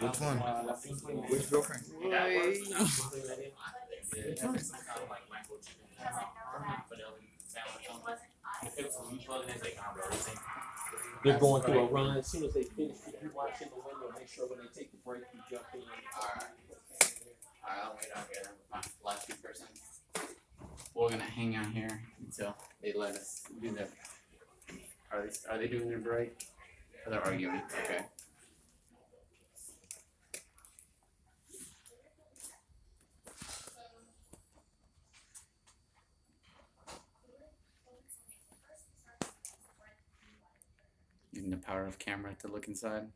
Which one? Which girlfriend? They're going through a run. As soon as they finish, you watch in the window. Make sure when they take the break, you jump in. Alright, I'll wait out here with my last 2 persons. We're gonna hang out here until they let us do their. Are they doing their break? Or they're arguing? Okay. Using the power of camera to look inside.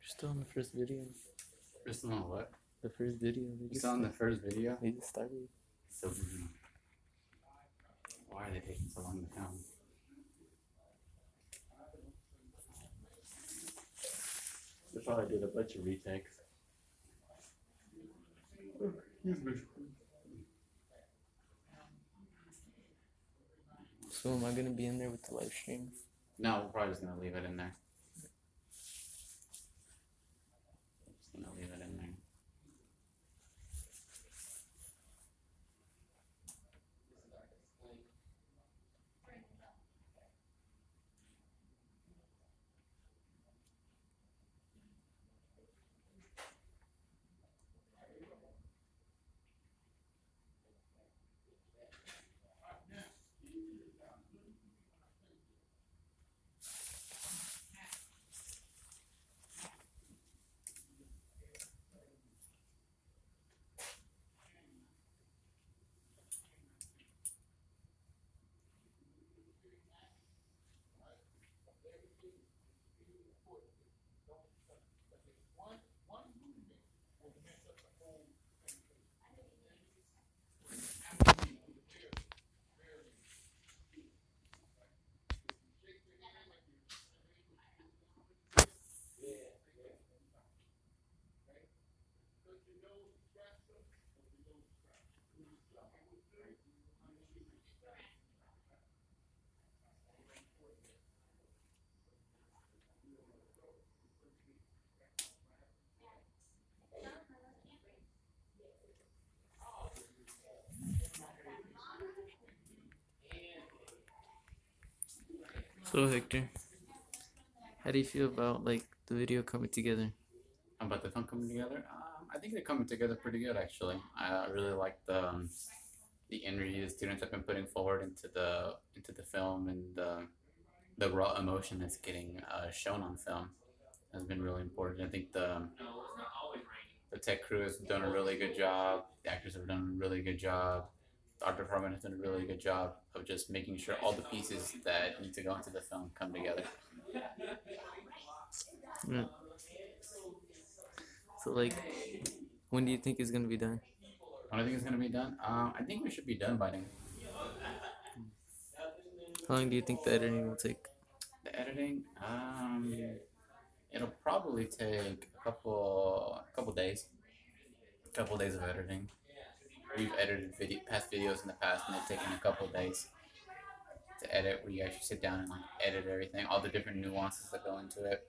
Still on the first video. We're still on what? The first video. We're still on the first video? They just started. So, why are they taking so long to film? They probably did a bunch of retakes. So am I gonna be in there with the live stream? No, we're probably just gonna leave it in there. Just gonna leave it in there. So Hector, how do you feel about like the video coming together? About the film coming together, I think they're coming together pretty good actually. I really like the energy the students have been putting forward into the film, and the raw emotion that's getting shown on film has been really important. I think the tech crew has done a really good job. The actors have done a really good job. The art department has done a really good job of just making sure all the pieces that need to go into the film come together. Mm. So like, when do you think it's gonna be done? When I think it's gonna be done, I think we should be done by then. How long do you think the editing will take? The editing, it'll probably take a couple days. A couple days of editing. We've edited past videos in the past, and they've taken a couple days to edit. Where you actually sit down and like edit everything, all the different nuances that go into it.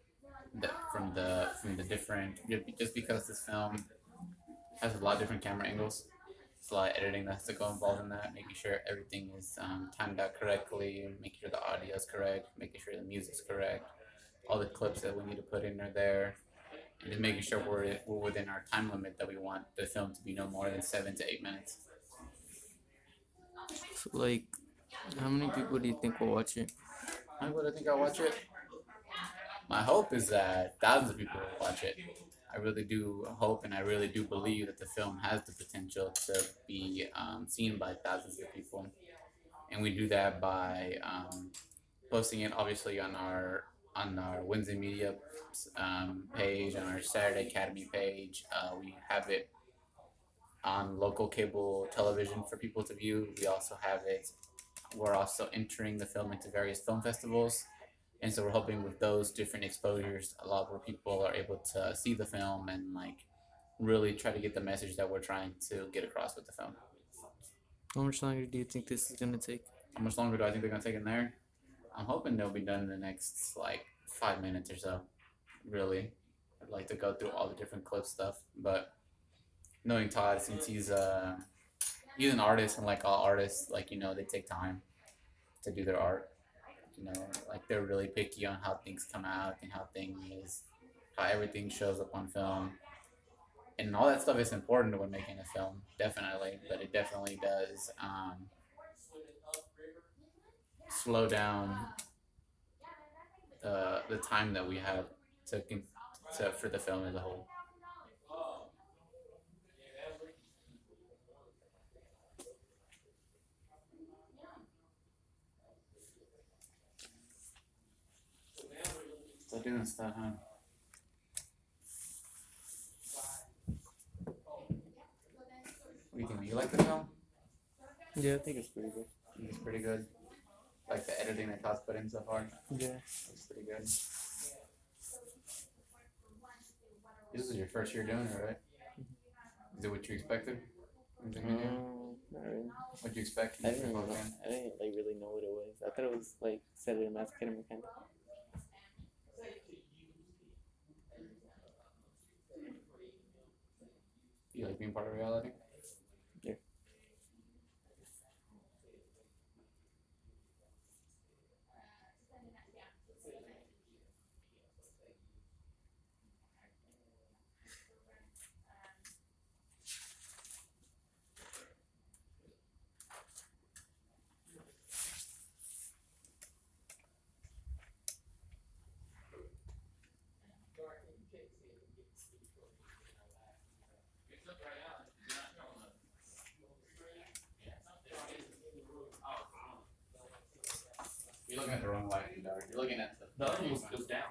From the different, just because this film has a lot of different camera angles. It's a lot of editing that has to go involved in that, making sure everything is timed out correctly, making sure the audio is correct, making sure the music's correct, all the clips that we need to put in are there, and just making sure we're within our time limit that we want the film to be no more than 7 to 8 minutes. So like, how many people do you think will watch it? How many would I think I'll watch it? My hope is that thousands of people will watch it. I really do hope, and I really do believe that the film has the potential to be seen by thousands of people, and we do that by posting it obviously on our Wednesday Media page, on our Saturday Academy page. We have it on local cable television for people to view. We also have it. We're also entering the film into various film festivals. And so we're hoping with those different exposures, a lot more people are able to see the film and like really try to get the message that we're trying to get across with the film. How much longer do you think this is gonna take? How much longer do I think they're gonna take in there? I'm hoping they'll be done in the next like 5 minutes or so. Really, I'd like to go through all the different clip stuff, but knowing Todd, since he's an artist, and like all artists, like they take time to do their art. Like they're really picky on how things come out and how everything shows up on film. And all that stuff is important when making a film, definitely, but it definitely does slow down the time that we have for the film as a whole. Still doing stuff, huh? What do you think? You like the film? Yeah, I think it's pretty good. I think it's pretty good. Like the editing that Todd's put in so far? Yeah. It's pretty good. This is your first year doing it, right? Is it what you expected? Not really. What'd you expect? I didn't like really know what it was. I thought it was like Saturday Mass Academy kind of. You like being part of reality? Yeah. You're looking at the wrong light, Dark. You're looking at The other one goes down.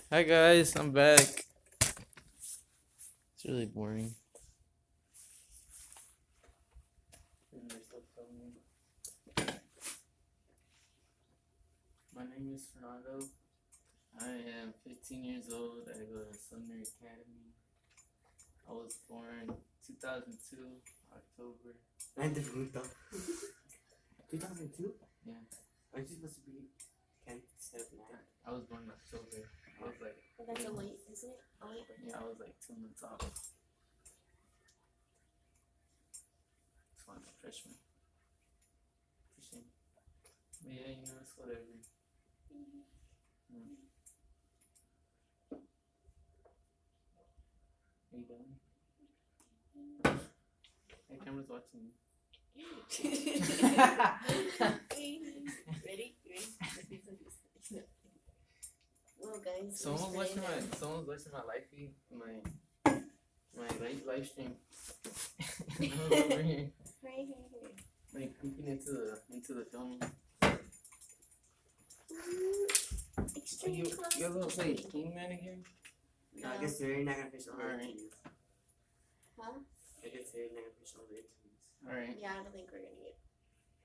Hi guys, I'm back. It's really boring. My name is Fernando. I am 15 years old. I go to Sumner Academy. I was born 2002, October. 2002? Yeah. Aren't you supposed to be 10th, 7th? I was born in October. I was like, That's a late, isn't it? A late birthday. yeah, I was like 2 months off. That's why I'm a freshman. But yeah, you know, it's whatever. Are you done? Hey, camera's watching you. Ready? Well, guys. Someone's watching my live feed, my live stream. I was over here, Right here. like peeking into the film. Extreme close. You gonna say King Man again? No, I guess they're not gonna finish all the Alright. interviews. Huh? I guess they're not gonna finish all the interviews. Alright. Yeah, I don't think we're gonna get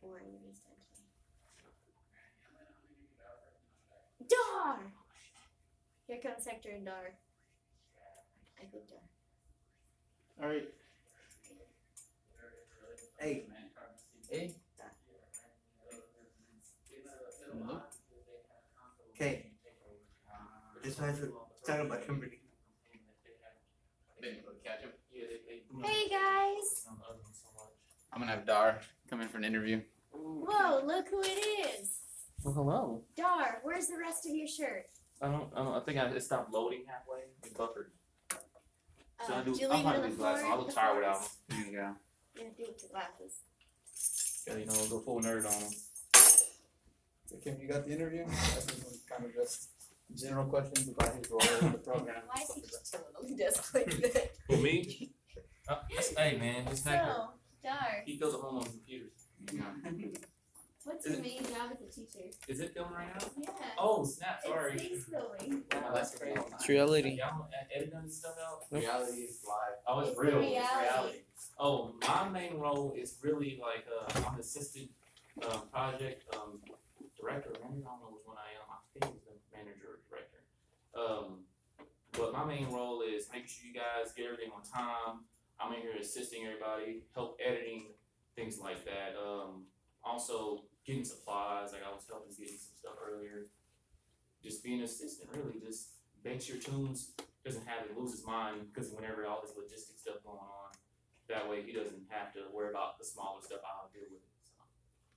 more interviews done today. Dar! Here comes Hector and Dar. I go Dar. Alright. Hey. Hey. Okay. This one's talking about Kimberly. Hey guys! I'm gonna have Dar come in for an interview. Whoa, look who it is! Well, hello. Dar, where's the rest of your shirt? I think it stopped loading halfway. It buffered. So Did you I'll leave it probably on the do floor? glasses. I look The tired without floors? them. There you go. Yeah, do it with the glasses. Yeah, you know, go full nerd on them. So Kim, you got the interview? This is kind of just general questions about his role in the program. Why is he just chilling on the desk like that? For me? Hey man, it's Hector. So, Dar, He fills a home on computers. what's your main job as a teacher? Is it filming right now? Yeah. Oh snap! Sorry. It's filming. Oh, that's crazy. It's reality. Y'all editing this stuff out? Reality is live. Oh, it's It's real. reality. It's reality. Oh, my main role is really like I'm the assistant project director. I don't know which one I am. I think it's the manager or director. But my main role is making sure you guys get everything on time. I'm in here assisting everybody, help editing, things like that. Also getting supplies, like I was helping getting some stuff earlier. Just being an assistant, really, just make sure Tunes doesn't have to lose his mind because whenever all this logistic stuff going on, that way he doesn't have to worry about the smaller stuff. I'll deal with it. So.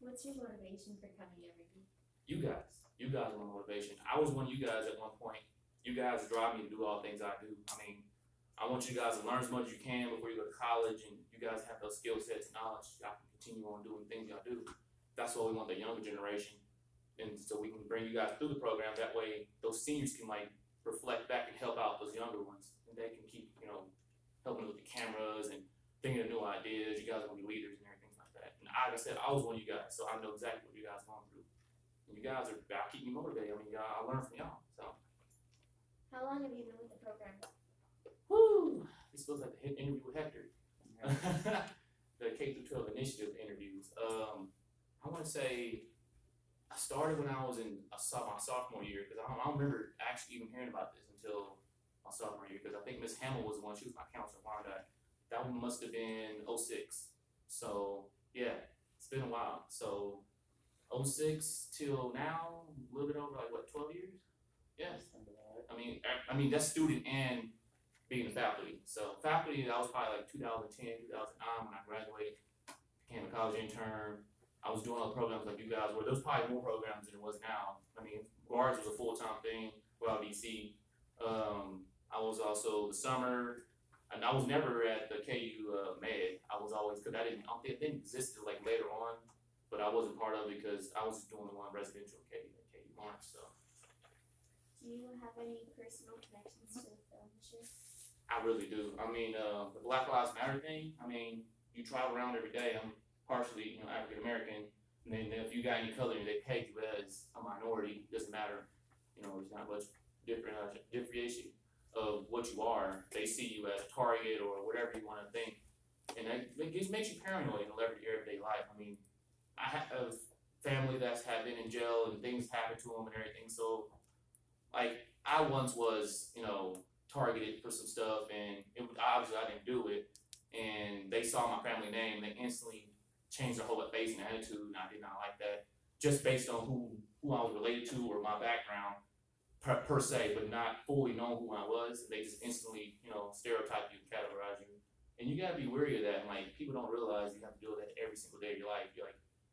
What's your motivation for coming every week? You guys are my motivation. I was one of you guys at one point. You guys drive me to do all the things I do. I mean, I want you guys to learn as much as you can before you go to college, and you guys have those skill sets and knowledge. Y'all can continue on doing things y'all do. That's what we want the younger generation, and so we can bring you guys through the program. That way, those seniors can like reflect back and help out those younger ones, and they can keep helping with the cameras and thinking of new ideas. You guys are gonna be leaders and everything like that. And like I said, I was one of you guys, so I know exactly what you guys are going through. And you guys y'all keep me motivated. I mean, I learn from y'all. So. How long have you been with the program? Woo! This feels like the interview with Hector. The K through 12 initiative interviews. I want to say I started when I was in my sophomore year because I don't remember actually even hearing about this until my sophomore year because I think Miss Hamill was the one. She was my counselor. That one must have been 06. So yeah, it's been a while. So 06 till now, a little bit over like what 12 years? Yeah. I mean that's student and being a faculty. So faculty, that was probably like 2010, 2009 when I graduated, became a college intern. I was doing other programs like you guys were. There's probably more programs than it was now. I mean, guards was a full-time thing while DC. I was also the summer, and I was never at the KU Med. I was always, because I don't think it didn't exist till like later on, but I wasn't part of it because I was just doing the one residential KU March. So. Do you have any personal connections to the film this year? I really do. I mean, the Black Lives Matter thing. I mean, you travel around every day. I'm partially, African American. And then if you got any color, they peg you as a minority. Doesn't matter. There's not much differentiation of what you are. They see you as a target or whatever you want to think, and it just makes you paranoid in your everyday life. I mean, I have family that's been in jail and things happen to them and everything. So, like, I once was, targeted for some stuff, and obviously I didn't do it. And they saw my family name, they instantly changed their whole face and attitude, and I did not like that. Just based on who I was related to or my background per se, but not fully knowing who I was. They just instantly, stereotype you and categorize you. And you gotta be wary of that. And, like, people don't realize you have to deal with that every single day of your life.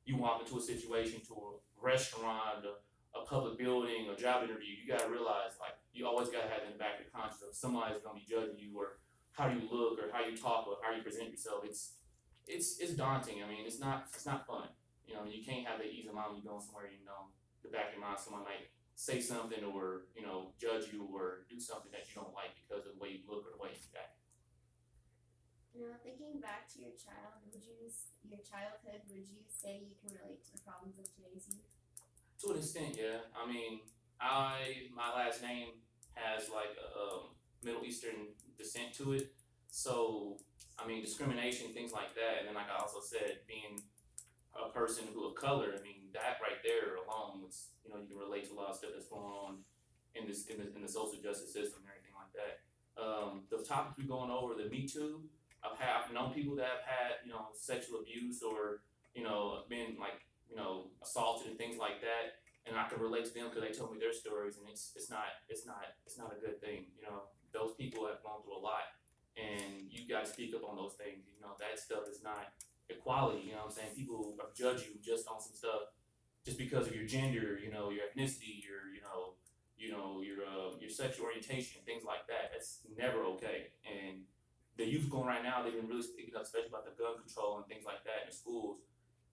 You walk into a situation, to a restaurant, a public building, a job interview, you gotta realize, like, you always gotta have in the back of your conscience of somebody's gonna be judging you, or how you look, or how you talk, or how you present yourself. It's daunting. I mean, it's not fun. You can't have the ease of mind when you're going somewhere. The back of your mind, someone might say something, or judge you, or do something that you don't like because of the way you look or the way you act. Thinking back to your childhood, would you say you can relate to the problems of today's youth? To an extent, yeah. I mean, my last name has like a Middle Eastern descent to it, so I mean, discrimination, things like that. And then, like I also said, being a person of color, I mean, that right there alone was, you can relate to a lot of stuff that's going on in the social justice system and everything like that. The topics we're going over, the Me Too. I've known people that have had, sexual abuse, or, been like, assaulted and things like that, and I can relate to them because they told me their stories, and it's not a good thing. Those people have gone through a lot, and you got to speak up on those things. That stuff is not equality. You know what I'm saying? People judge you just on some stuff, just because of your gender, your ethnicity, your sexual orientation, things like that. That's never okay. And the youth going right now, they've been really speaking up, especially about the gun control and things like that in the schools.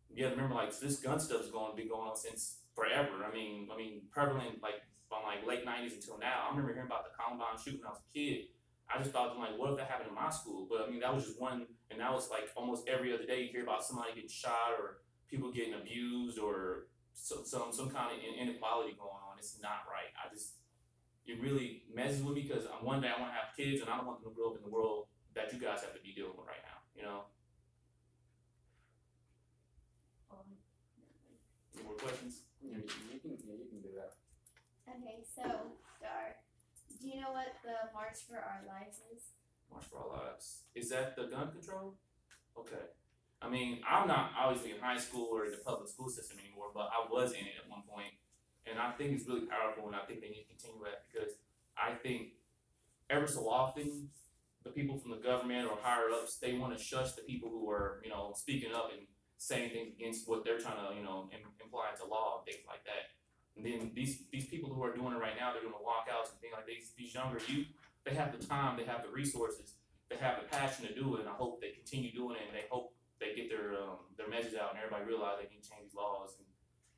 You have to remember, like, this gun stuff has been going on since forever. I mean, prevalent, like, from like late 90s until now. I remember hearing about the Columbine shooting when I was a kid. I just thought, like, what if that happened in my school? But I mean, that was just one, and now it's like almost every other day you hear about somebody getting shot, or people getting abused, or some kind of inequality going on. It's not right. It really messes with me, because one day I want to have kids, and I don't want them to grow up in the world that you guys have to be dealing with right now. Any more questions? You can do that. Okay, so Dar, do you know what the March for Our Lives is? March for Our Lives. Is that the gun control? Okay. I mean, I'm not obviously in high school or in the public school system anymore, but I was in it at one point, and I think it's really powerful, and I think they need to continue that, because I think ever so often the people from the government or higher ups, they want to shush the people who are, speaking up and saying things against what they're trying to, imply into law and things like that. And then these people who are doing it right now, they're doing walkouts and things like these younger youth, they have the time, they have the resources, they have the passion to do it, and I hope they continue doing it, and they hope they get their message out, and everybody realize they need to change these laws and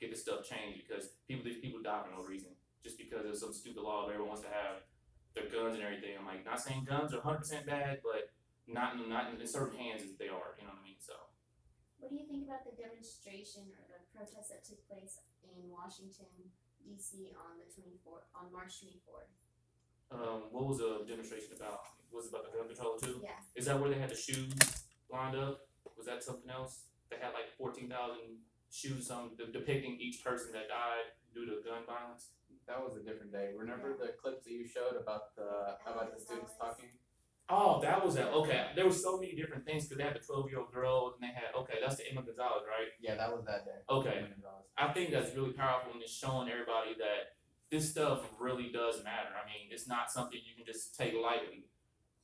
get this stuff changed, because these people die for no reason, just because of some stupid law where everyone wants to have their guns and everything. I'm like, not saying guns are 100% bad, but not in certain hands as they are. You know what I mean? So. What do you think about the demonstration or the protest that took place in Washington, D.C. on March 24th? What was the demonstration about? Was it about the gun control too? Yeah. Is that where they had the shoes lined up? Was that something else? They had like 14,000 shoes, depicting each person that died due to gun violence. That was a different day. Remember the clips that you showed about the students talking? Oh, that was that. Okay, there were so many different things, because they had the 12-year-old girl, and they had, that's the Emma Gonzalez, right? Yeah, that was that day. Okay, I think that's really powerful, and it's showing everybody that this stuff really does matter. I mean, it's not something you can just take lightly.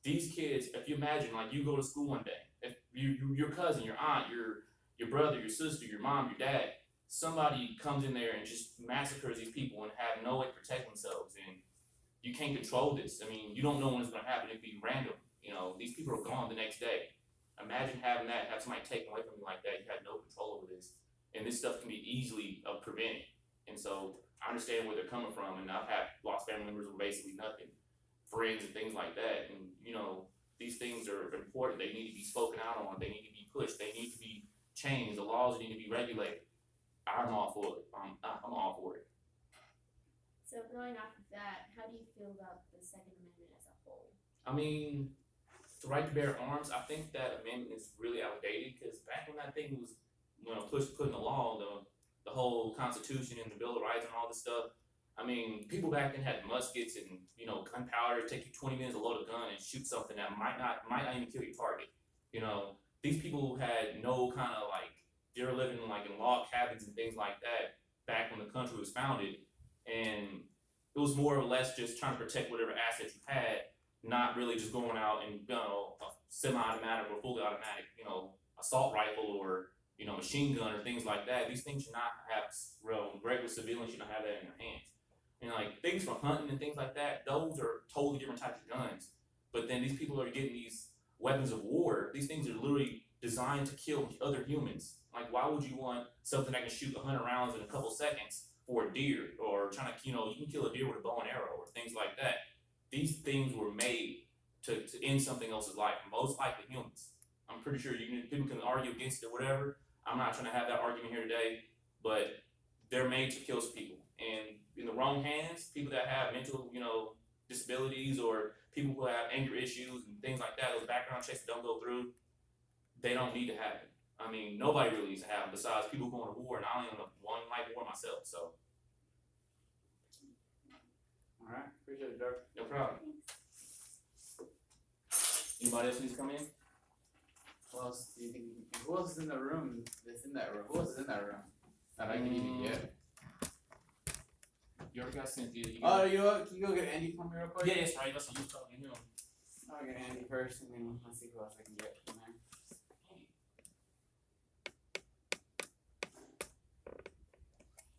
These kids, if you imagine, like, you go to school one day, if your cousin, your aunt, your brother, your sister, your mom, your dad, somebody comes in there and just massacres these people and have no way to protect themselves, and you can't control this. I mean, you don't know when it's going to happen. It could be random. You know, these people are gone the next day. Imagine having that, have somebody taken away from you like that. You had no control over this, and this stuff can be easily prevented. And so I understand where they're coming from, and I've had lost family members with basically nothing, friends and things like that. And you know, these things are important. They need to be spoken out on. They need to be pushed. They need to be changed. The laws need to be regulated. I'm all for it. I'm all for it. So going off of that, how do you feel about the Second Amendment as a whole? I mean, the right to bear arms, I think that amendment is really outdated because back when that thing was put in the law, the whole Constitution and the Bill of Rights and all this stuff, I mean, people back then had muskets and gunpowder. It'd take you 20 minutes to load a gun and shoot something that might not even kill your target. These people had no kind of they were living in log cabins and things like that back when the country was founded, and it was more or less just trying to protect whatever assets you had, not really just going out and a semi-automatic or fully automatic assault rifle or machine gun or things like that. These things should not have regular civilians should not have that in their hands. And things for hunting and things like that, those are totally different types of guns. But then these people are getting these weapons of war. These things are literally designed to kill other humans. Why would you want something that can shoot 100 rounds in a couple seconds for a deer, or trying to, you can kill a deer with a bow and arrow or things like that. These things were made to end something else's life, most likely humans. I'm pretty sure people can argue against it or whatever. I'm not trying to have that argument here today, but they're made to kill people. And in the wrong hands, people that have mental, disabilities, or people who have anger issues and things like that, those background checks that don't go through, they don't need to have it. I mean, nobody really needs to have them besides people going to war, and I don't even want to war myself, so. All right, appreciate it, Doc. No problem. Anybody else needs to come in? Who else do you think? Who else is in the room? That's in that room. Who else is in that room that I can even get? You already got Cynthia. Can you go get Andy for me real quick? Yeah, that's right. That's what you talking to him. I'll get Andy first, and then let's see who else I can get from there.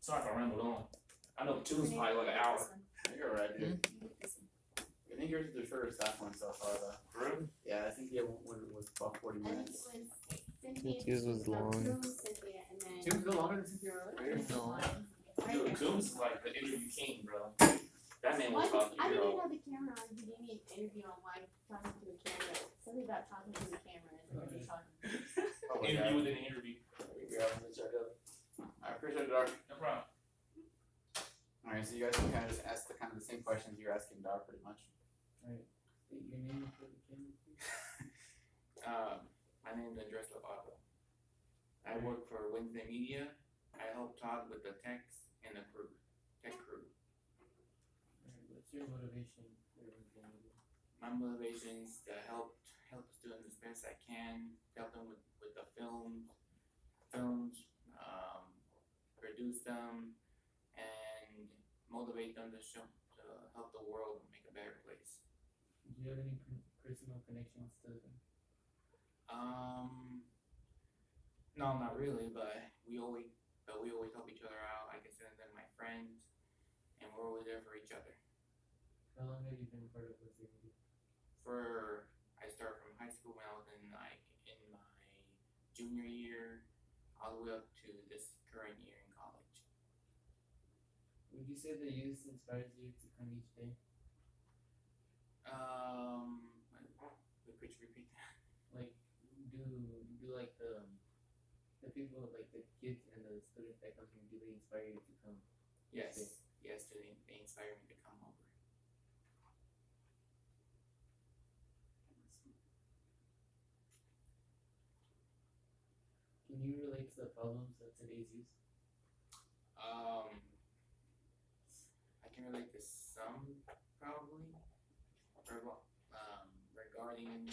Sorry if I rambled on. I know 2 is probably like an hour. You're right, dude. I think yours is the shortest staff one so far, though. Really? Yeah, I think one was about 40 minutes. Cynthia's was long. Zoom's a little longer than Cynthia, right? No. Dude, Zoom's like the interview king, bro. That man was talking I to didn't you. even have the camera on. He gave me an interview on why talking to a camera. Something about talking to the camera and what you're talking. Interview within an interview. I appreciate it, Doc. No problem. Alright, so you guys can kind of just ask the same questions you're asking Doc, pretty much. Alright. State your name for the camera, please. My name is Andres Lovato. I work for Wednesday Media. I help Todd with the text and the crew, tech crew. Alright, what's your motivation for Wednesday Media? My motivation is to help students as best I can, help them with the films, produce them, and motivate them to help the world make a better place. Do you have any personal connections to them? No, not really, but we always help each other out. I consider them my friends, and we're always there for each other. How long have you been part of Wednesday Media? I started from high school when I was in my junior year, all the way up to this current year in college. Would you say the youth inspires you to come each day? Could you repeat that? Like, do like the people, like the kids and the students that come here, do they inspire you to come? Yes, they inspire me to come over. Can you relate to the problems of today's youth? I can relate to some, probably, regarding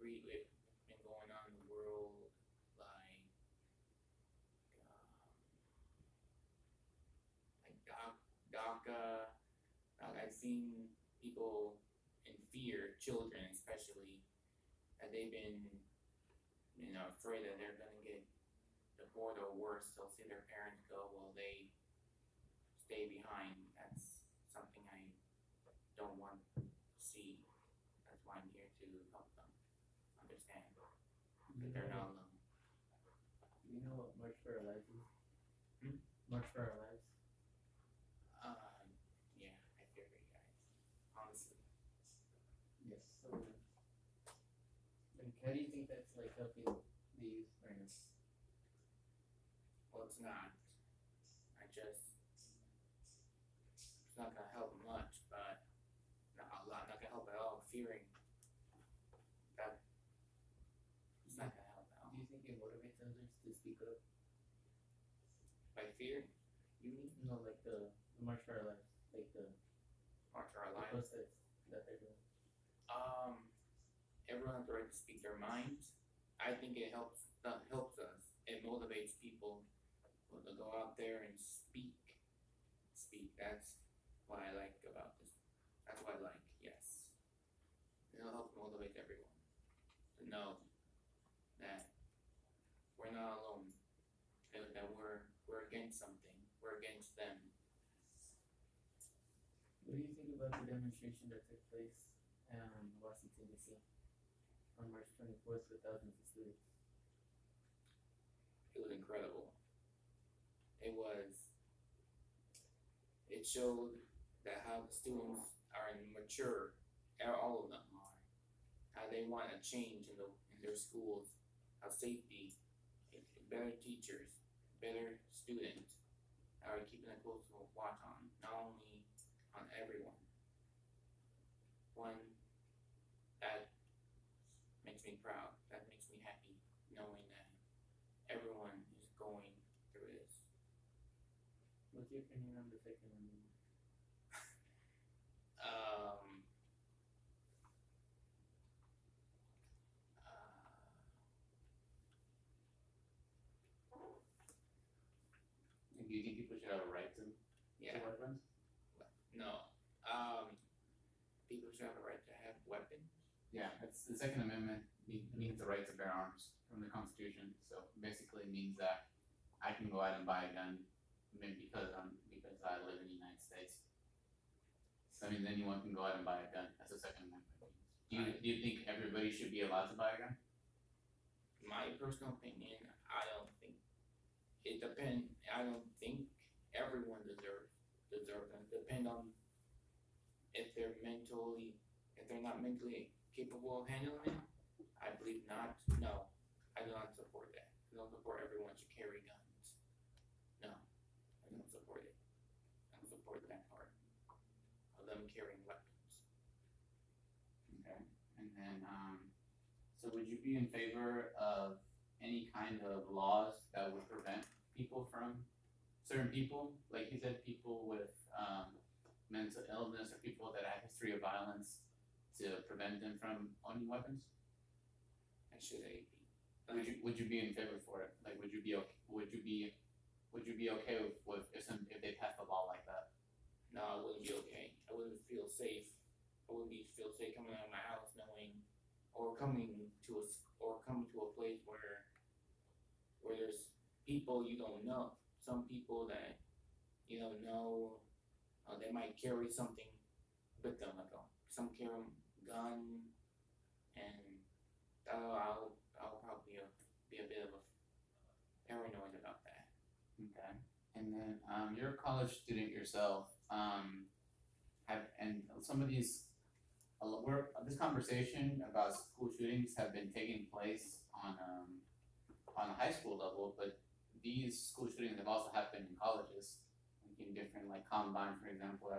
with been going on in the world, DACA. I've seen people in fear, children especially, that they've been afraid that they're gonna get deported or worse. They'll see their parents go while they stay behind. That's something I don't want to see. That's why I'm here to help them understand that they're not alone. You know what March for Our Lives is? March for Our Lives? Yeah, I figured, guys. Honestly. Yes. So, like, how do you think that's like helping the youth right now? Well, it's not. It's not gonna help much, but not a lot. Not gonna help at all. Fearing that it's not gonna help at all. Do you think it motivates others to speak up? By fear, you mean? No, like the March for Our Lives, like the March for Our the Lives. protests that they're doing. Everyone has the right to speak their minds. I think it helps us. It motivates people to go out there and speak. That's what I like about this. That's what I like. Yes, it'll help motivate everyone to know that we're not alone. That we're against something. We're against them. What do you think about the demonstration that took place in Washington, D.C. on March 24th with thousands of students? It was incredible. It showed that how the students are mature, all of them are, how they want a change in their schools, how safety, better teachers, better students are keeping a close watch on, not only on everyone. One, that makes me proud, that makes me happy, knowing that everyone is going through this. What's your opinion on the Second Amendment? Do you think people should have a right to Yeah. weapons? No. People should have a right to have weapons. Yeah, it's the Second Amendment means the right to bear arms from the Constitution. So basically it means that I can go out and buy a gun because I live in the United States. So I mean anyone can go out and buy a gun. That's the Second Amendment. Do you think everybody should be allowed to buy a gun? My personal opinion, I don't think it depends. I don't think everyone deserves them. Depend on if they're not mentally capable of handling it. I believe not. No, I do not support that. I don't support everyone should carry guns. No, I don't support it. I don't support that part of them carrying weapons. Okay. And then so would you be in favor of any kind of laws that would prevent certain people, like you said, people with mental illness or people that have a history of violence, to prevent them from owning weapons? And should they be? Would you be in favor for it? Like, would you be okay with if they passed a law like that? No, I wouldn't be okay. I wouldn't feel safe. I wouldn't feel safe coming out of my house knowing, or coming to a place where there's people you don't know. Some people that you don't know, they might carry something with them. Like some carry a gun, and I'll probably be a bit of a paranoid about that. Okay. And then you're a college student yourself. This conversation about school shootings have been taking place on a high school level, but these school shootings have also happened in colleges, like in different, like Combine, for example.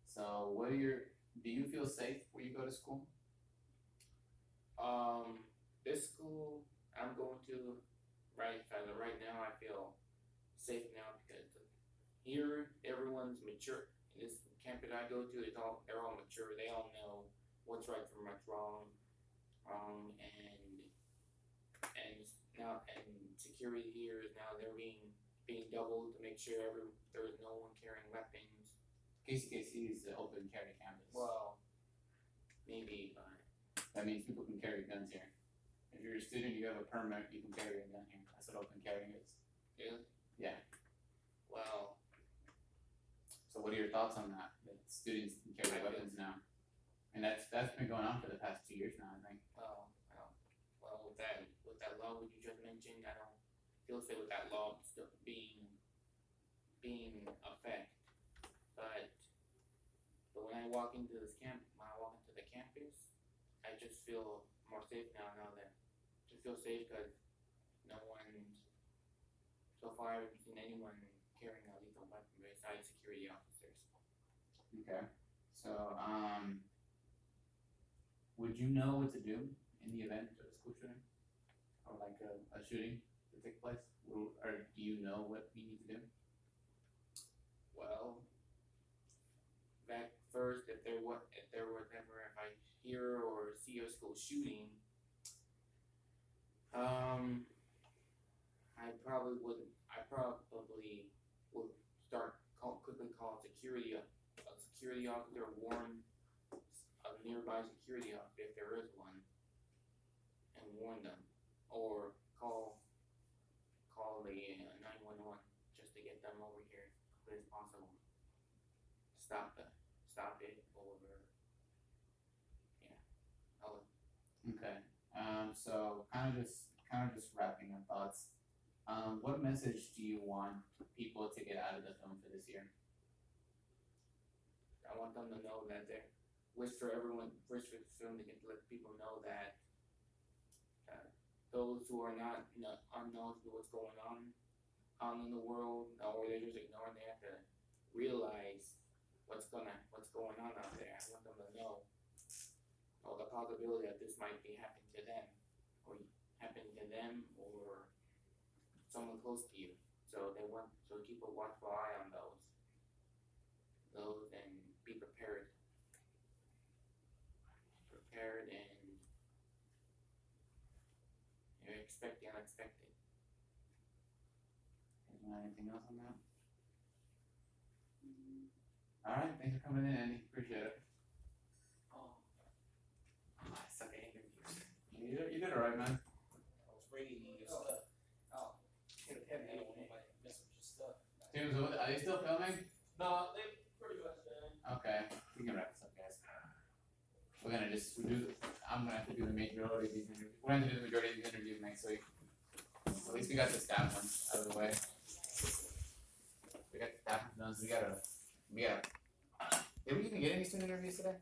So do you feel safe where you go to school? This school I'm going to right now, I feel safe now because here everyone's mature. In this campus I go to, they're all mature. They all know what's right from what's wrong, and security here is now they're being doubled to make sure there's no one carrying weapons. KCKC is the open carry campus. Well, maybe, but that means people can carry guns here. If you're a student, you have a permit, you can carry a gun here. That's what open carry is. Yeah. Yeah. Well, So what are your thoughts on that? That students can carry weapons now, and that's been going on for the past 2 years now, I think. well, with that law which you just mentioned, I don't feel safe with that law still being effect. But when I walk into this when I walk into the campus, I just feel more safe now. Just feel safe because no one, so far, I haven't seen anyone carrying a lethal weapon besides security officers. Okay. So, would you know what to do in the event of a school shooting? Or like a shooting to take place? Or do you know what you need to do? Well, back first, if there was ever, if I hear or see a school shooting, I probably would start quickly call security, a security officer, warn a nearby security officer if there is one, and warn them, or call the 911 just to get them over here as quickly as possible. Stop it, or yeah. Okay. So kind of just wrapping up thoughts. What message do you want people to get out of the film for this year? I want them to know that wish for film to let people know that those who are not unknown to what's going on in the world, or they're just ignoring, they have to realize what's going on out there. I want them to know the possibility that this might be happening to them, or someone close to you. So keep a watchful eye on those, and be prepared and expect the unexpected. Anything else on that? All right, thanks for coming in, Andy. Appreciate it. I suck at interviews. You did all right, man. I was ready to use stuff. Oh, I don't want nobody to mess with your stuff. James, are they still filming? No, they pretty much done. Okay, we can wrap this up, guys. I'm gonna have to do the majority of these interviews. We're gonna do the majority of these interviews next week. At least we got the staff ones out of the way. We got the staff ones. We gotta. Did we even get any student interviews today?